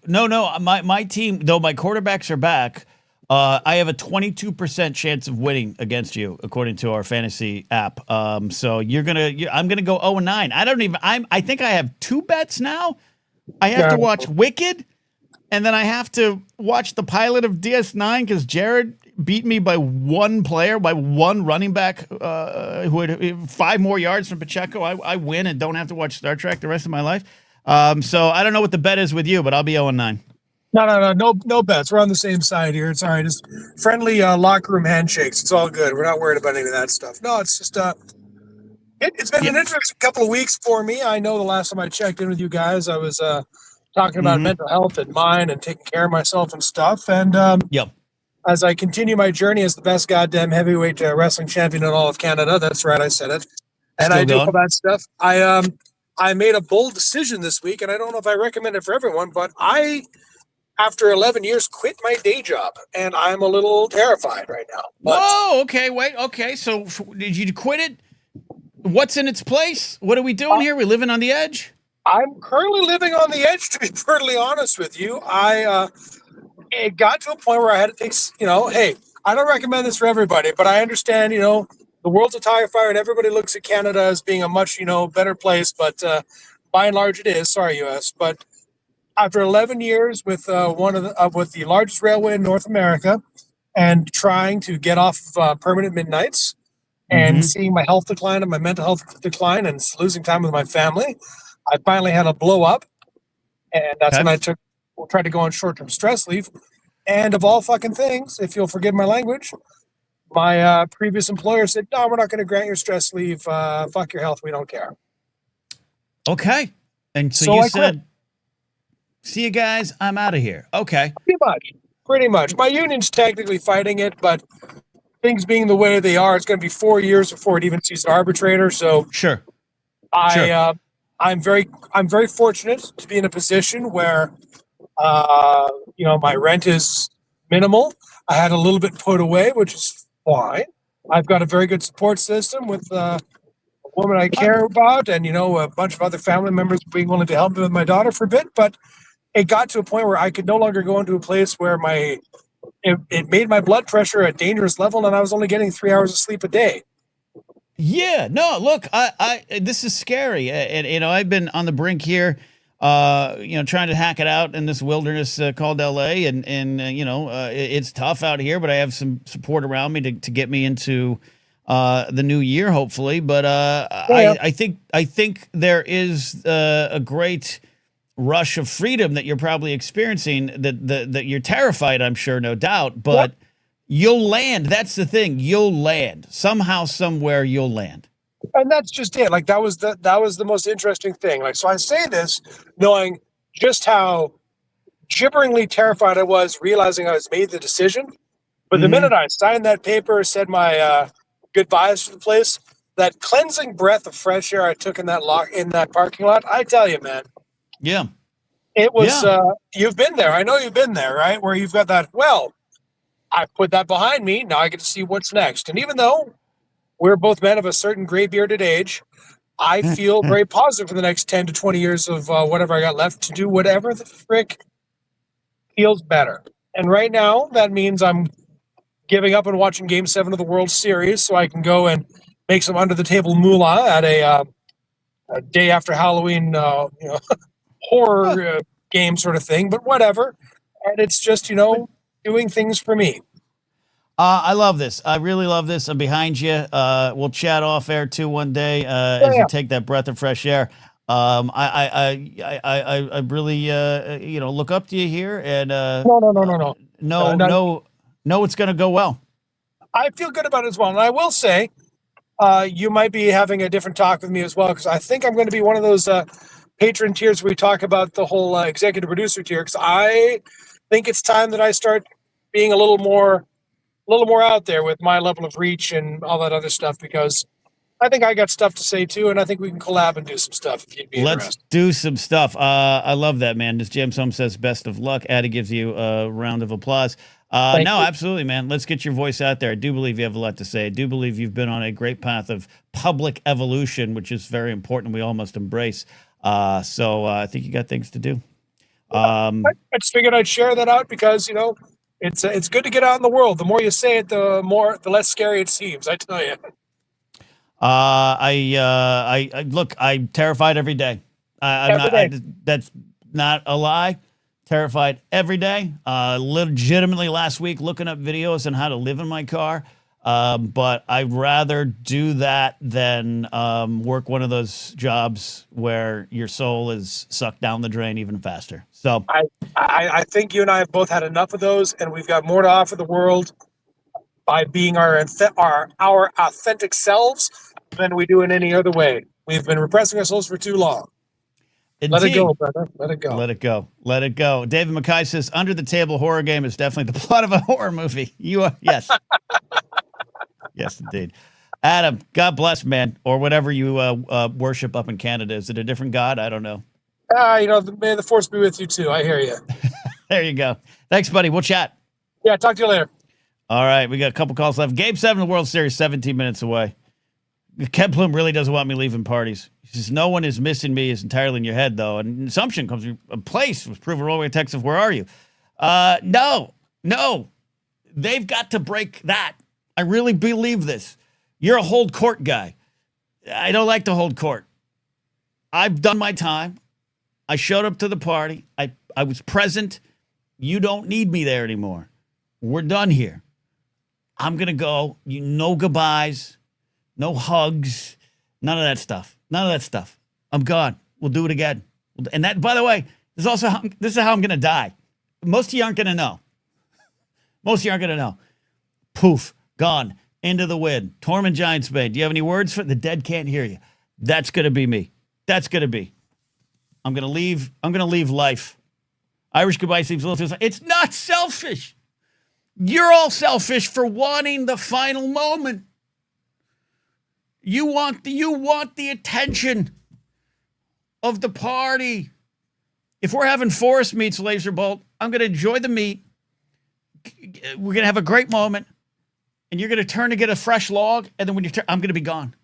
My team, though my quarterbacks are back, I have a 22% chance of winning against you, according to our fantasy app. So I'm gonna go 0-9. I think I have 2 bets now. I have to watch Wicked, and then I have to watch the pilot of DS9 because Jared beat me by 1 player, by 1 running back who had 5 more yards from Pacheco. I win and don't have to watch Star Trek the rest of my life. So I don't know what the bet is with you, but I'll be 0-9. No bets. We're on the same side here. It's all right. Just friendly locker room handshakes. It's all good. We're not worried about any of that stuff. No, it's just it's been an interesting couple of weeks for me. I know the last time I checked in with you guys, I was talking about mental health and mine and taking care of myself and stuff. And as I continue my journey as the best goddamn heavyweight wrestling champion in all of Canada, that's right, I said it. And I do all that stuff. I made a bold decision this week, and I don't know if I recommend it for everyone, but I, after 11 years, quit my day job, and I'm a little terrified right now. Whoa, okay, wait, okay. So did you quit it? What's in its place? What are we doing here? We're living on the edge? I'm currently living on the edge, to be brutally honest with you. It got to a point where I had to take, hey, I don't recommend this for everybody, but I understand, the world's a tire fire, and everybody looks at Canada as being a much, better place, but by and large it is. Sorry, U.S., but after 11 years with with the largest railway in North America and trying to get off permanent midnights and seeing my health decline and my mental health decline and losing time with my family, I finally had a blow up. And that's when I tried to go on short-term stress leave. And of all fucking things, if you'll forgive my language, my previous employer said, no, we're not going to grant your stress leave. Fuck your health. We don't care. Okay. And so you said, see you guys, I'm out of here. Okay. Pretty much. My union's technically fighting it, but things being the way they are, it's going to be 4 years before it even sees an arbitrator. So sure. I'm very fortunate to be in a position where, my rent is minimal. I had a little bit put away, which is fine. I've got a very good support system with a woman I care about and, a bunch of other family members being willing to help me with my daughter for a bit. But it got to a point where I could no longer go into a place where it made my blood pressure a dangerous level, and I was only getting 3 hours of sleep a day. Yeah, no, look, I this is scary. And, I've been on the brink here, trying to hack it out in this wilderness called LA. And it's tough out here, but I have some support around me to get me into the new year, hopefully. But I think there is a great rush of freedom that you're probably experiencing that you're terrified, I'm sure, no doubt. But You'll land. That's the thing. You'll land. Somehow, somewhere, you'll land. And that's just it. Like that was the most interesting thing. Like, so I say this knowing just how gibberingly terrified I was, realizing I was made the decision. But the minute I signed that paper, said my goodbyes to the place, that cleansing breath of fresh air I took in that parking lot, I tell you, man, Yeah. it was. Yeah. You've been there. I know you've been there, right? Where you've got that. Well, I put that behind me. Now I get to see what's next. And even though we're both men of a certain gray bearded age, I feel very positive for the next 10 to 20 years of whatever I got left to do whatever the frick feels better. And right now, that means I'm giving up and watching Game 7 of the World Series so I can go and make some under-the-table moolah at a day after Halloween horror game sort of thing. But whatever. And it's just, doing things for me. I love this. I really love this. I'm behind you. We'll chat off air too one day as you take that breath of fresh air. I really look up to you here, and No. no, it's going to go well. I feel good about it as well, and I will say, you might be having a different talk with me as well, because I think I'm going to be one of those patron tiers where we talk about the whole executive producer tier. Because I think it's time that I start being a little more out there with my level of reach and all that other stuff, because I think I got stuff to say too, and I think we can collab and do some stuff if you'd be Let's interested. do some stuff. I love that, man. As James Holmes says, best of luck. Addie gives you a round of applause. No, you. absolutely, man. Let's get your voice out there. I do believe you have a lot to say. I do believe you've been on a great path of public evolution, which is very important. We all must embrace. So I think you got things to do. I just figured I'd share that out because, it's good to get out in the world. The more you say it, the less scary it seems, I tell you. I look, I'm terrified every day. That's not a lie. Terrified every day. Legitimately last week looking up videos on how to live in my car. But I'd rather do that than work one of those jobs where your soul is sucked down the drain even faster. So I think you and I have both had enough of those, and we've got more to offer the world by being our authentic selves than we do in any other way. We've been repressing ourselves for too long. Let it go, brother. Let it go. Let it go. Let it go. David McKay says, under the table horror game is definitely the plot of a horror movie. You are, yes. Yes, indeed. Adam, God bless, man, or whatever you worship up in Canada. Is it a different God? I don't know. May the force be with you too. I hear you. There you go. Thanks, buddy. We'll chat. Yeah, talk to you later. All right, we got a couple calls left. Game 7 of the World Series, 17 minutes away. Ken Bloom really doesn't want me leaving parties. He says, no one is missing me is entirely in your head, though. An assumption comes from a place was proven wrong with text of where are you? No. They've got to break that. I really believe this. You're a hold court guy. I don't like to hold court. I've done my time. I showed up to the party. I was present. You don't need me there anymore. We're done here. I'm going to go. No goodbyes. No hugs. None of that stuff. I'm gone. We'll do it again. And that, by the way, this is how I'm going to die. Most of you aren't going to know. Poof. Gone. Into the wind. Tormund Giantsbane. Do you have any words for the dead can't hear you? That's going to be me. I'm going to leave. I'm going to leave life. Irish goodbye seems a little too. It's not selfish. You're all selfish for wanting the final moment. You want the attention of the party. If we're having forest meats, Laser Bolt, I'm going to enjoy the meat. We're going to have a great moment. And you're going to turn to get a fresh log. And then when you turn, I'm going to be gone.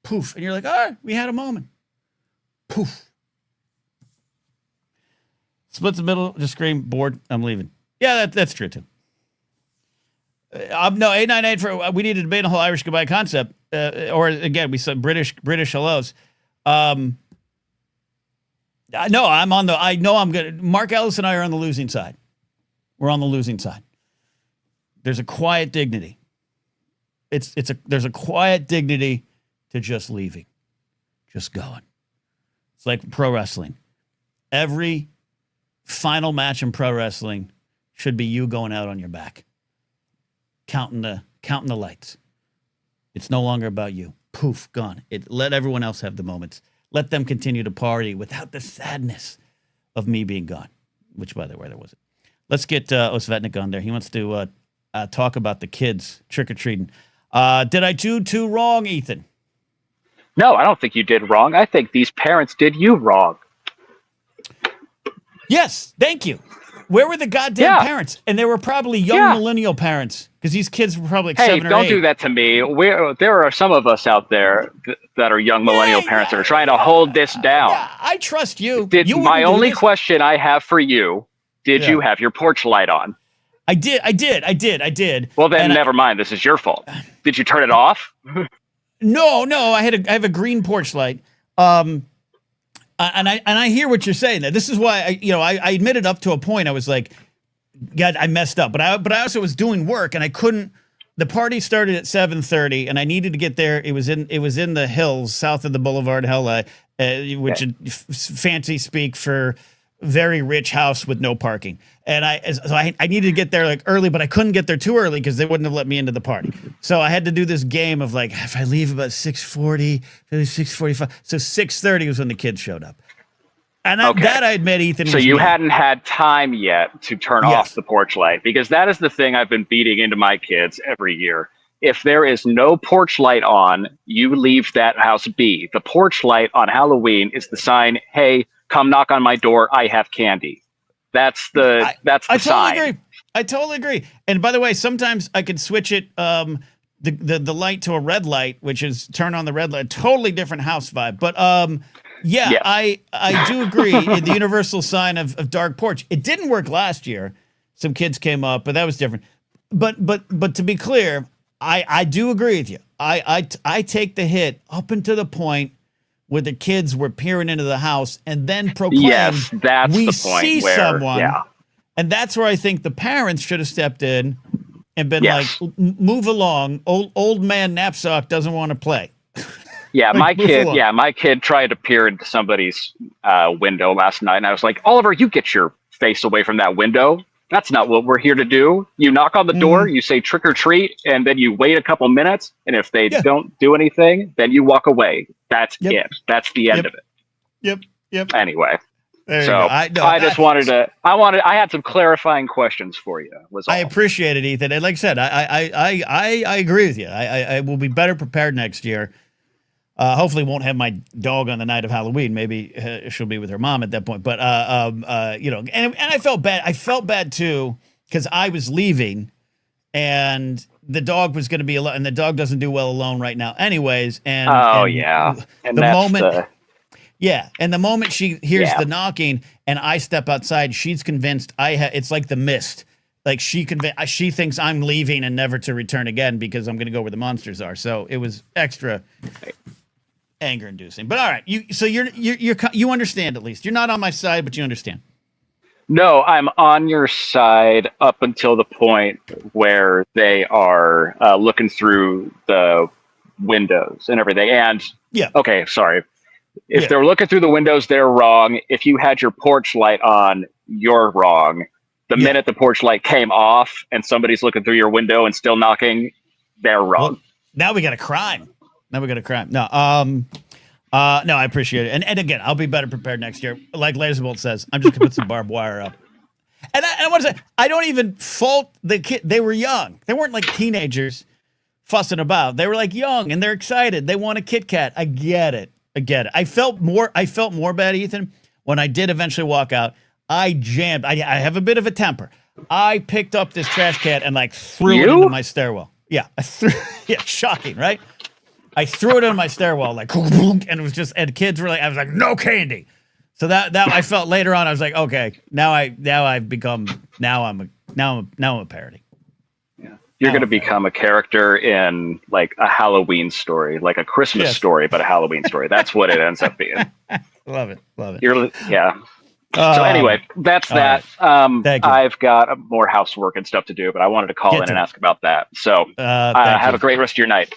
Poof. And you're like, all right, we had a moment. Poof. Splits the middle, just scream, bored, I'm leaving. Yeah, that's true too. No, 898 for, we need to debate the whole Irish goodbye concept. Or again, we said British hellos. No, I know I'm going to, Mark Ellis and I are on the losing side. We're on the losing side. There's a quiet dignity. There's a quiet dignity to just leaving, just going. It's like pro wrestling. Every final match in pro wrestling should be you going out on your back. counting the lights. It's no longer about you. Poof, gone. Let everyone else have the moments. Let them continue to party without the sadness of me being gone. Which, by the way, there wasn't. Let's get Osvetnik on there. He wants to talk about the kids trick-or-treating. Did I do too wrong, Ethan? No, I don't think you did wrong. I think these parents did you wrong. Yes, thank you. Where were the goddamn parents? And they were probably young millennial parents, because these kids were probably like 7 or 8. Hey, don't do that to me. There are some of us out there that are young millennial parents that are trying to hold this down. Yeah, I trust you. My only question I have for you, did you have your porch light on? I did. Well, then never mind. This is your fault. Did you turn it off? No. I have a green porch light. And I hear what you're saying. This is why I admitted up to a point. I was like, God, I messed up. But I also was doing work, and I couldn't. The party started at 7:30, and I needed to get there. It was in the hills south of the Boulevard, LA, which is fancy speak for very rich house with no parking. And I needed to get there like early, but I couldn't get there too early because they wouldn't have let me into the party. So I had to do this game of like, if I leave about 6:40, 6:45. So 6:30 was when the kids showed up. And that I admit, Ethan. So you hadn't had time yet to turn off the porch light, because that is the thing I've been beating into my kids every year. If there is no porch light on, you leave that house be. The porch light on Halloween is the sign, hey, come knock on my door, I have candy. That's the sign. I totally agree. And by the way, sometimes I could switch it, the light to a red light, which is turn on the red light. Totally different house vibe. But I do agree. The universal sign of dark porch. It didn't work last year. Some kids came up, but that was different. But to be clear, I do agree with you. I take the hit up until the point where the kids were peering into the house and then proclaimed, yes, that's we the point see where, someone. And that's where I think the parents should have stepped in and been like, move along. Old man Napzok doesn't want to play. Yeah, like, my kid tried to peer into somebody's window last night, and I was like, Oliver, you get your face away from that window. That's not what we're here to do. You knock on the door, you say trick or treat, and then you wait a couple minutes, and if they don't do anything, then you walk away. That's it. That's the end of it. Yep. Anyway. So I had some clarifying questions for you. I appreciate it, Ethan. And like I said, I agree with you. I will be better prepared next year. Hopefully won't have my dog on the night of Halloween. Maybe she'll be with her mom at that point. But and I felt bad. I felt bad too, because I was leaving and the dog was going to be alone, and the dog doesn't do well alone right now anyways. And the moment she hears the knocking and I step outside, she's convinced it's like the mist. Like she thinks I'm leaving and never to return again because I'm going to go where the monsters are. So it was extra anger inducing. But all right, you understand at least. You're not on my side, but you understand. No, I'm on your side up until the point where they are looking through the windows and everything. And okay, sorry. If they're looking through the windows, they're wrong. If you had your porch light on, you're wrong. The minute the porch light came off and somebody's looking through your window and still knocking, they're wrong. Well, now we got a crime. No, I appreciate it. And again, I'll be better prepared next year. Like Laserbolt says, I'm just gonna put some barbed wire up. And I want to say, I don't even fault the kid. They were young. They weren't like teenagers fussing about. They were like young and they're excited. They want a Kit Kat. I get it. I felt more bad, Ethan, when I did eventually walk out. I jammed. I have a bit of a temper. I picked up this trash can and like threw it into my stairwell. Yeah, shocking, right? I threw it in my stairwell, like, and it was just, and kids were like, I was like, no candy. So that I felt later on, I was like, okay, now I'm a parody. Yeah. You're going to become a character in like a Halloween story, like a Christmas story, but a Halloween story. That's what it ends up being. Love it. So anyway, that's that. Thank you. I've got more housework and stuff to do, but I wanted to call in and ask about that. So have a great rest of your night.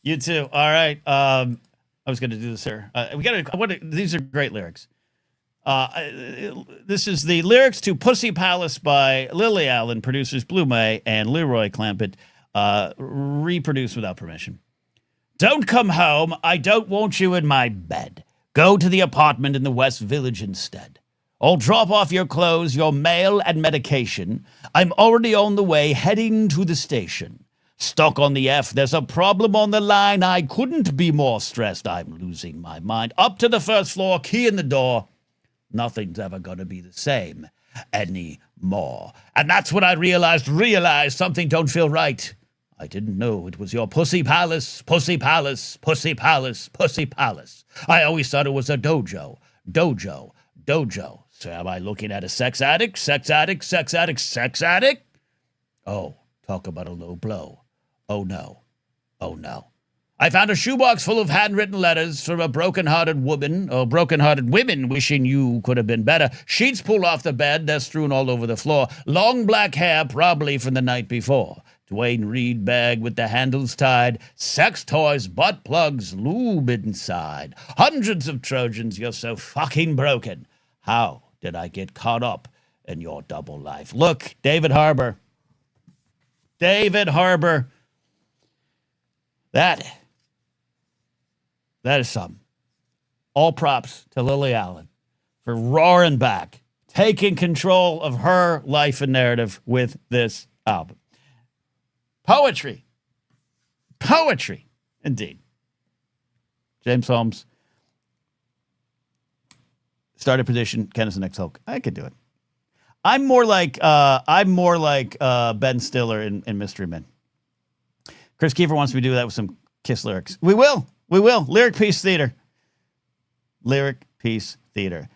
You too. All right. I was going to do this here. These are great lyrics. This is the lyrics to Pussy Palace by Lily Allen, producers Blue May and Leroy Clampett. reproduce without permission. Don't come home. I don't want you in my bed. Go to the apartment in the West Village instead. I'll drop off your clothes, your mail, and medication. I'm already on the way, heading to the station. Stuck on the F. There's a problem on the line. I couldn't be more stressed. I'm losing my mind. Up to the first floor, key in the door. Nothing's ever going to be the same anymore. And that's when I realized something don't feel right. I didn't know it was your pussy palace, pussy palace, pussy palace, pussy palace. I always thought it was a dojo. So am I looking at a sex addict? Oh, talk about a low blow. Oh no. I found a shoebox full of handwritten letters from a broken-hearted woman, or broken-hearted women wishing you could have been better. Sheets pulled off the bed, they're strewn all over the floor. Long black hair, probably from the night before. Dwayne Reed bag with the handles tied. Sex toys, butt plugs, lube inside. Hundreds of Trojans, you're so fucking broken. How did I get caught up in your double life? Look, David Harbour. That is something. All props to Lily Allen for roaring back, taking control of her life and narrative with this album. Poetry, indeed. James Holmes, started petition, Kenneth next Hulk. I could do it. I'm more like Ben Stiller in Mystery Men. Chris Kiefer wants me to do that with some Kiss lyrics. We will. LyricPiece Theater.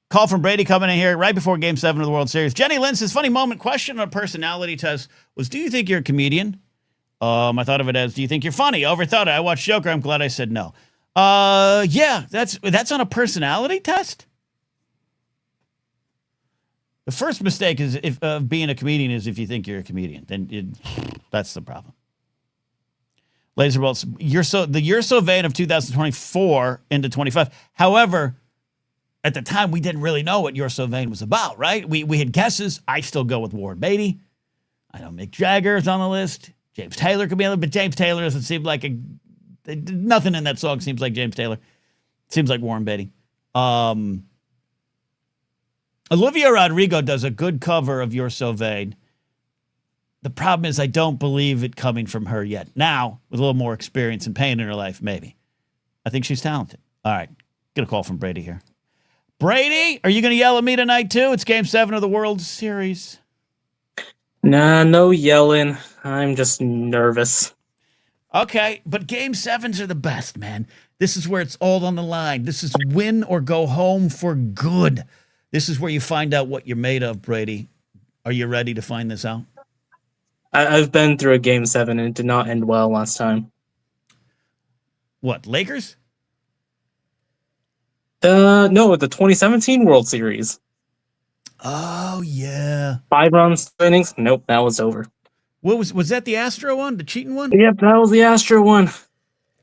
Call from Brady coming in here right before Game 7 of the World Series. Jenny Lynn says, funny moment question on a personality test was, do you think you're a comedian? I thought of it as, do you think you're funny? Overthought it. I watched Joker. I'm glad I said no. Yeah, that's on a personality test. The first mistake is of being a comedian is if you think you're a comedian. Then that's the problem. Laser bolts. You're so vain of 2024 into 25. However, at the time we didn't really know what You're So Vain was about, right? We had guesses. I still go with Warren Beatty. I know Mick Jagger is on the list. James Taylor could be on it, but James Taylor doesn't seem like nothing in that song seems like James Taylor. It seems like Warren Beatty. Olivia Rodrigo does a good cover of You're So Vain. The problem is I don't believe it coming from her yet. Now, with a little more experience and pain in her life, maybe. I think she's talented. All right. Get a call from Brady here. Brady, are you going to yell at me tonight, too? It's Game 7 of the World Series. Nah, no yelling. I'm just nervous. Okay, but Game 7s are the best, man. This is where it's all on the line. This is win or go home for good. This is where you find out what you're made of, Brady. Are you ready to find this out? I've been through a Game 7 and it did not end well last time. What, Lakers? No, the 2017 World Series. Oh, yeah. 5 runs, 2 innings. Nope, that was over. What was that the Astro one? The cheating one? Yep, that was the Astro one.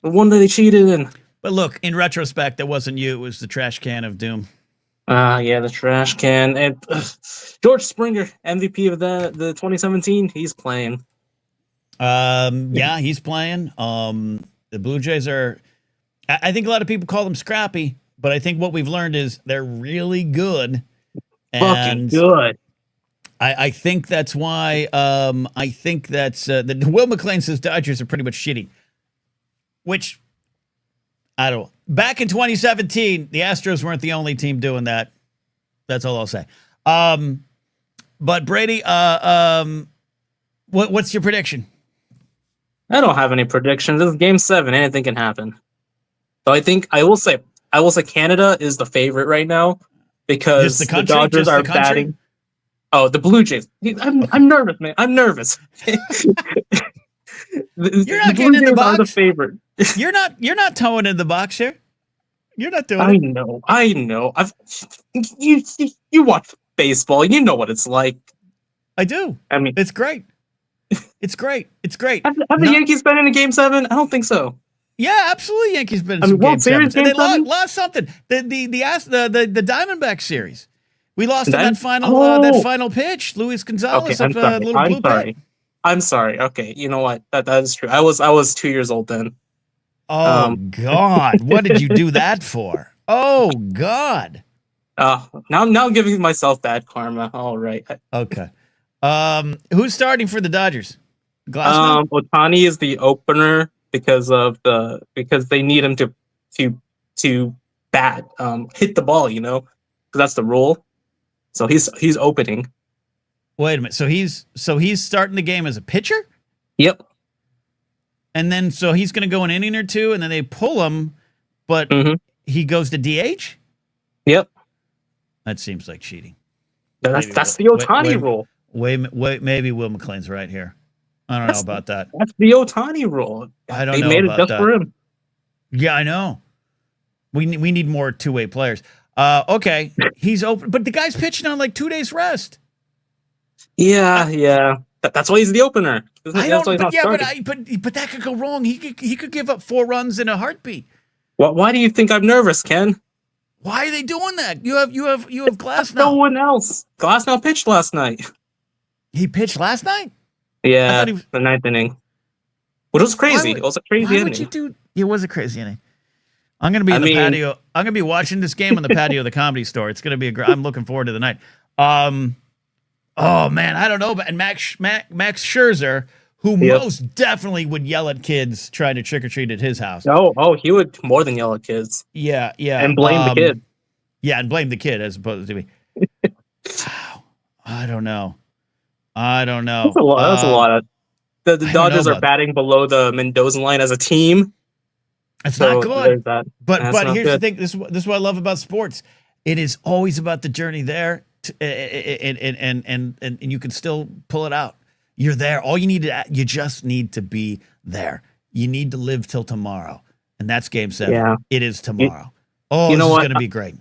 The one that they cheated in. But look, in retrospect, that wasn't you. It was the trash can of doom. Yeah, the trash can. And George Springer, MVP of the 2017, he's playing. Yeah, he's playing. The Blue Jays are, I think a lot of people call them scrappy, but I think what we've learned is they're really good. Fucking good. I think that's why, I think that's, Will McLean says Dodgers are pretty much shitty. Which, I don't know. Back in 2017, the Astros weren't the only team doing that. That's all I'll say. But Brady, what's your prediction? I don't have any predictions. This is Game 7. Anything can happen. So I will say Canada is the favorite right now because the Dodgers are batting. Oh, the Blue Jays. I'm nervous, man. I'm nervous. You're not getting in the box. Are the favorite. You're not towing in the box here. You're not doing it. I know. You watch baseball. You know what it's like. I do. I mean, it's great. It's great. Have the Yankees been in a Game 7? I don't think so. Yeah, absolutely. Yankees been in some Game 7. They lost something. The Diamondback series. We lost in that final pitch. Luis Gonzalez up a little blue pit. I'm sorry. Okay, you know what? That is true. I was 2 years old then. Oh God! What did you do that for? Oh God! Now I'm giving myself bad karma. All right. Okay. Who's starting for the Dodgers? Glasnow? Ohtani is the opener because they need him to bat, hit the ball, because that's the rule. So he's opening. Wait a minute. So he's starting the game as a pitcher? Yep. And then so he's going to go an inning or two, and then they pull him, but he goes to DH? Yep. That seems like cheating. That's the Ohtani rule. Wait, maybe Will McLean's right here. I don't know about that. That's the Ohtani rule. I don't know. They made it just for him. Yeah, I know. We need more two-way players. Okay, he's open, but the guy's pitching on like 2 days rest. Yeah. That's why he's the opener. I don't. But that could go wrong. He could give up 4 runs in a heartbeat. Why do you think I'm nervous, Ken? Why are they doing that? You have Glasnow. No one else. Glasnow pitched last night. He pitched last night? Yeah, the 9th inning. Which was crazy. It was a crazy inning. It was a crazy inning. I'm going to be in the patio. I'm going to be watching this game on the patio of the Comedy Store. It's going to be I'm looking forward to the night. Oh man, I don't know, but Max Scherzer, who most definitely would yell at kids trying to trick or treat at his house. Oh, he would more than yell at kids. Yeah, and blame the kid. Yeah, and blame the kid as opposed to me. I don't know. That's a lot of. The Dodgers are batting below the Mendoza line as a team. It's not good. But here's the thing. This is what I love about sports. It is always about the journey there. And you can still pull it out. You're there. You just need to be there. You need to live till tomorrow, and that's Game 7. Yeah. It is tomorrow. This is going to be great.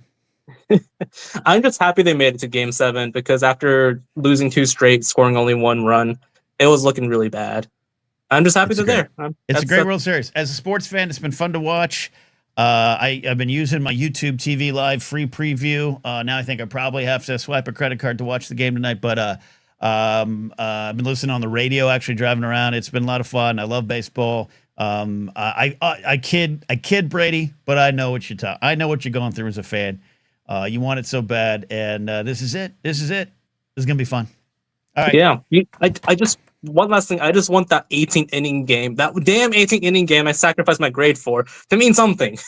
I'm just happy they made it to Game 7 because after losing 2 straight, scoring only 1 run, it was looking really bad. I'm just happy they're there. It's a great World Series. As a sports fan, it's been fun to watch. I've been using my YouTube TV Live free preview. Now I think I probably have to swipe a credit card to watch the game tonight. But I've been listening on the radio, actually driving around. It's been a lot of fun. I love baseball. I kid Brady, but I know what you're going through as a fan. You want it so bad, and this is it. This is gonna be fun. All right. Yeah. One last thing. I just want that 18th inning game. That damn 18th inning game I sacrificed my grade for to mean something.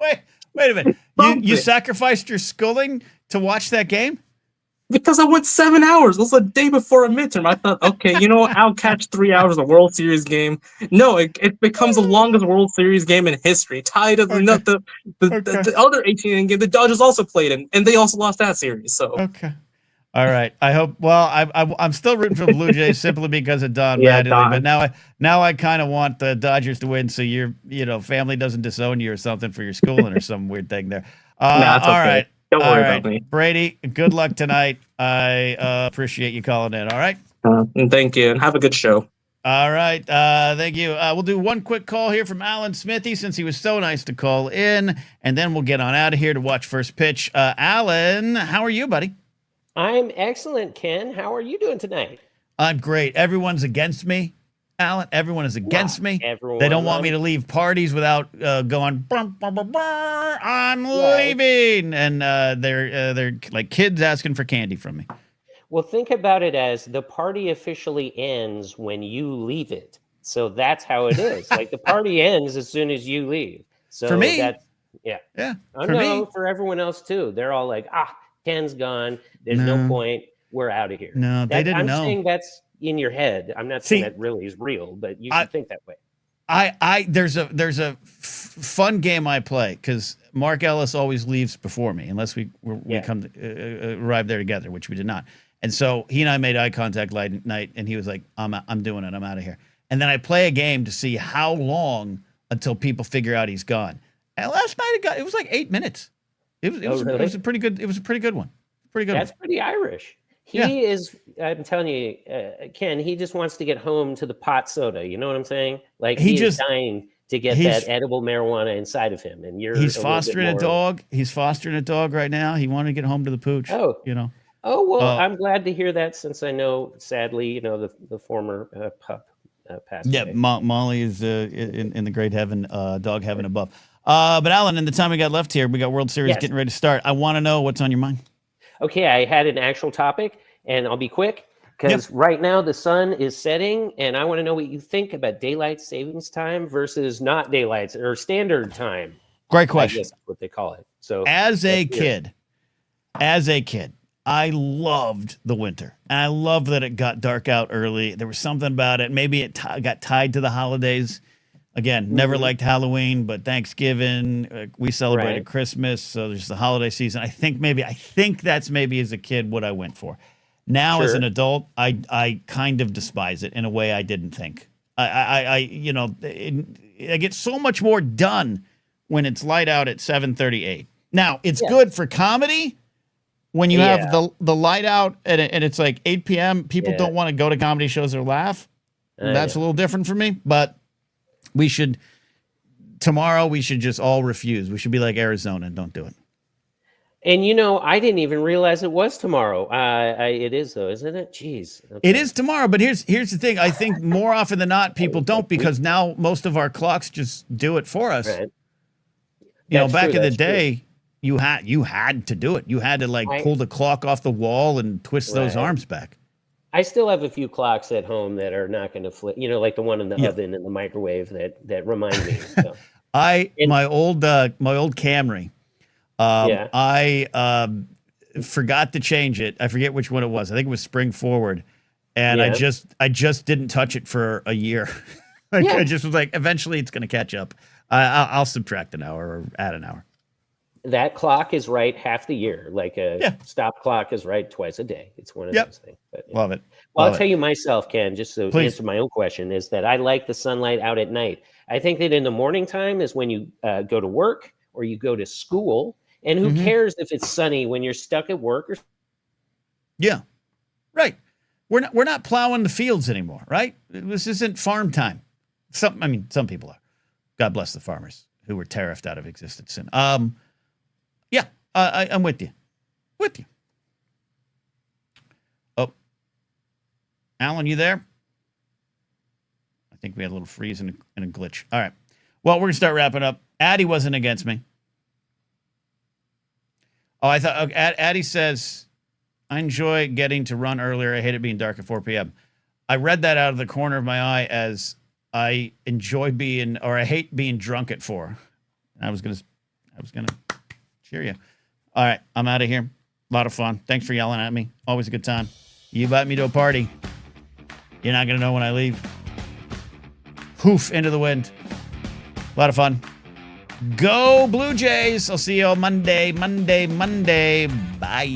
Wait a minute. You sacrificed your schooling to watch that game? Because I went 7 hours. It was the day before a midterm. I thought, okay, you know what? I'll catch 3 hours of World Series game. No, it becomes the longest World Series game in history, tied to the other 18 inning game the Dodgers also played in, and they also lost that series. So okay. All right. I hope. Well, I'm still rooting for the Blue Jays simply because of Don Mattingly. But now I kind of want the Dodgers to win, so your family doesn't disown you or something for your schooling or some weird thing there. All right. Don't worry about me, Brady. Good luck tonight. I appreciate you calling in. All right. And thank you, and have a good show. All right. Thank you. We'll do one quick call here from Alan Smithy since he was so nice to call in, and then we'll get on out of here to watch first pitch. Alan, how are you, buddy? I'm excellent, Ken. How are you doing tonight? I'm great. Everyone's against me, Alan. Everyone is against me. They don't want me to leave parties without going, "Brum, brum, brum, brum, I'm leaving." And they're like kids asking for candy from me. Well, think about it as the party officially ends when you leave it. So that's how it is. Like the party ends as soon as you leave. So for me, yeah. Me. For everyone else too. They're all like, Ken's gone. There's no point. We're out of here. No, they didn't know. I'm saying that's in your head. I'm not saying that really is real, but you should think that way. There's a fun game I play because Mark Ellis always leaves before me unless we come arrive there together, which we did not. And so he and I made eye contact last night, and he was like, "I'm doing it. I'm out of here." And then I play a game to see how long until people figure out he's gone. And last night it was like 8 minutes. It was a pretty good. It was a pretty good one. That's pretty Irish. He is. I'm telling you, Ken. He just wants to get home to the pot soda. You know what I'm saying? Like he's dying to get that edible marijuana inside of him. And he's fostering a dog. He's fostering a dog right now. He wanted to get home to the pooch. Oh, Oh, well, I'm glad to hear that, since I know, sadly, the former pup passed away. Yeah, Molly is in the great heaven, dog heaven above. But Alan, in the time we got left here, we got World Series getting ready to start. I want to know what's on your mind. Okay, I had an actual topic, and I'll be quick, because right now the sun is setting, and I want to know what you think about daylight savings time versus not daylight or standard time. Great question. I guess that's what they call it. So, as a kid, I loved the winter, and I loved that it got dark out early. There was something about it. Maybe it got tied to the holidays. Again, never liked Halloween, but Thanksgiving, we celebrated Christmas, so there's the holiday season. I think that's maybe as a kid what I went for. Now, as an adult, I kind of despise it in a way I didn't think. I get so much more done when it's light out at 7:38. Now, it's good for comedy. When you have the light out and it's like 8 p.m., people don't want to go to comedy shows or laugh. That's a little different for me, but tomorrow we should just all refuse. We should be like Arizona and don't do it. And I didn't even realize it was tomorrow. It is though, isn't it? Jeez. Okay. It is tomorrow, but here's the thing. I think more often than not, people don't, because now most of our clocks just do it for us. Right. Back in the day, you had to do it. You had to pull the clock off the wall and twist those arms back. I still have a few clocks at home that are not going to flip, like the one in the oven and the microwave that remind me. So. My old Camry. I forgot to change it. I forget which one it was. I think it was Spring Forward, and I just didn't touch it for a year. I just was like, eventually it's going to catch up. I'll subtract an hour or add an hour. That clock is right half the year. Like a stop clock is right twice a day. It's one of those things. But, Love it. Well, I'll tell you myself, Ken, just to answer my own question, is that I like the sunlight out at night. I think that in the morning time is when you go to work or you go to school. And who cares if it's sunny when you're stuck at work? Yeah, right. We're not plowing the fields anymore, right? This isn't farm time. Some people are. God bless the farmers who were tariffed out of existence. And I'm with you. Oh, Alan, you there? I think we had a little freeze and a glitch. All right. Well, we're gonna start wrapping up. Addie wasn't against me. Oh, I thought Addie says, I enjoy getting to run earlier. I hate it being dark at 4 p.m. I read that out of the corner of my eye as I hate being drunk at 4. I was gonna cheer you. All right, I'm out of here. A lot of fun. Thanks for yelling at me. Always a good time. You invite me to a party. You're not gonna know when I leave. Poof, into the wind. A lot of fun. Go Blue Jays. I'll see you all Monday. Bye.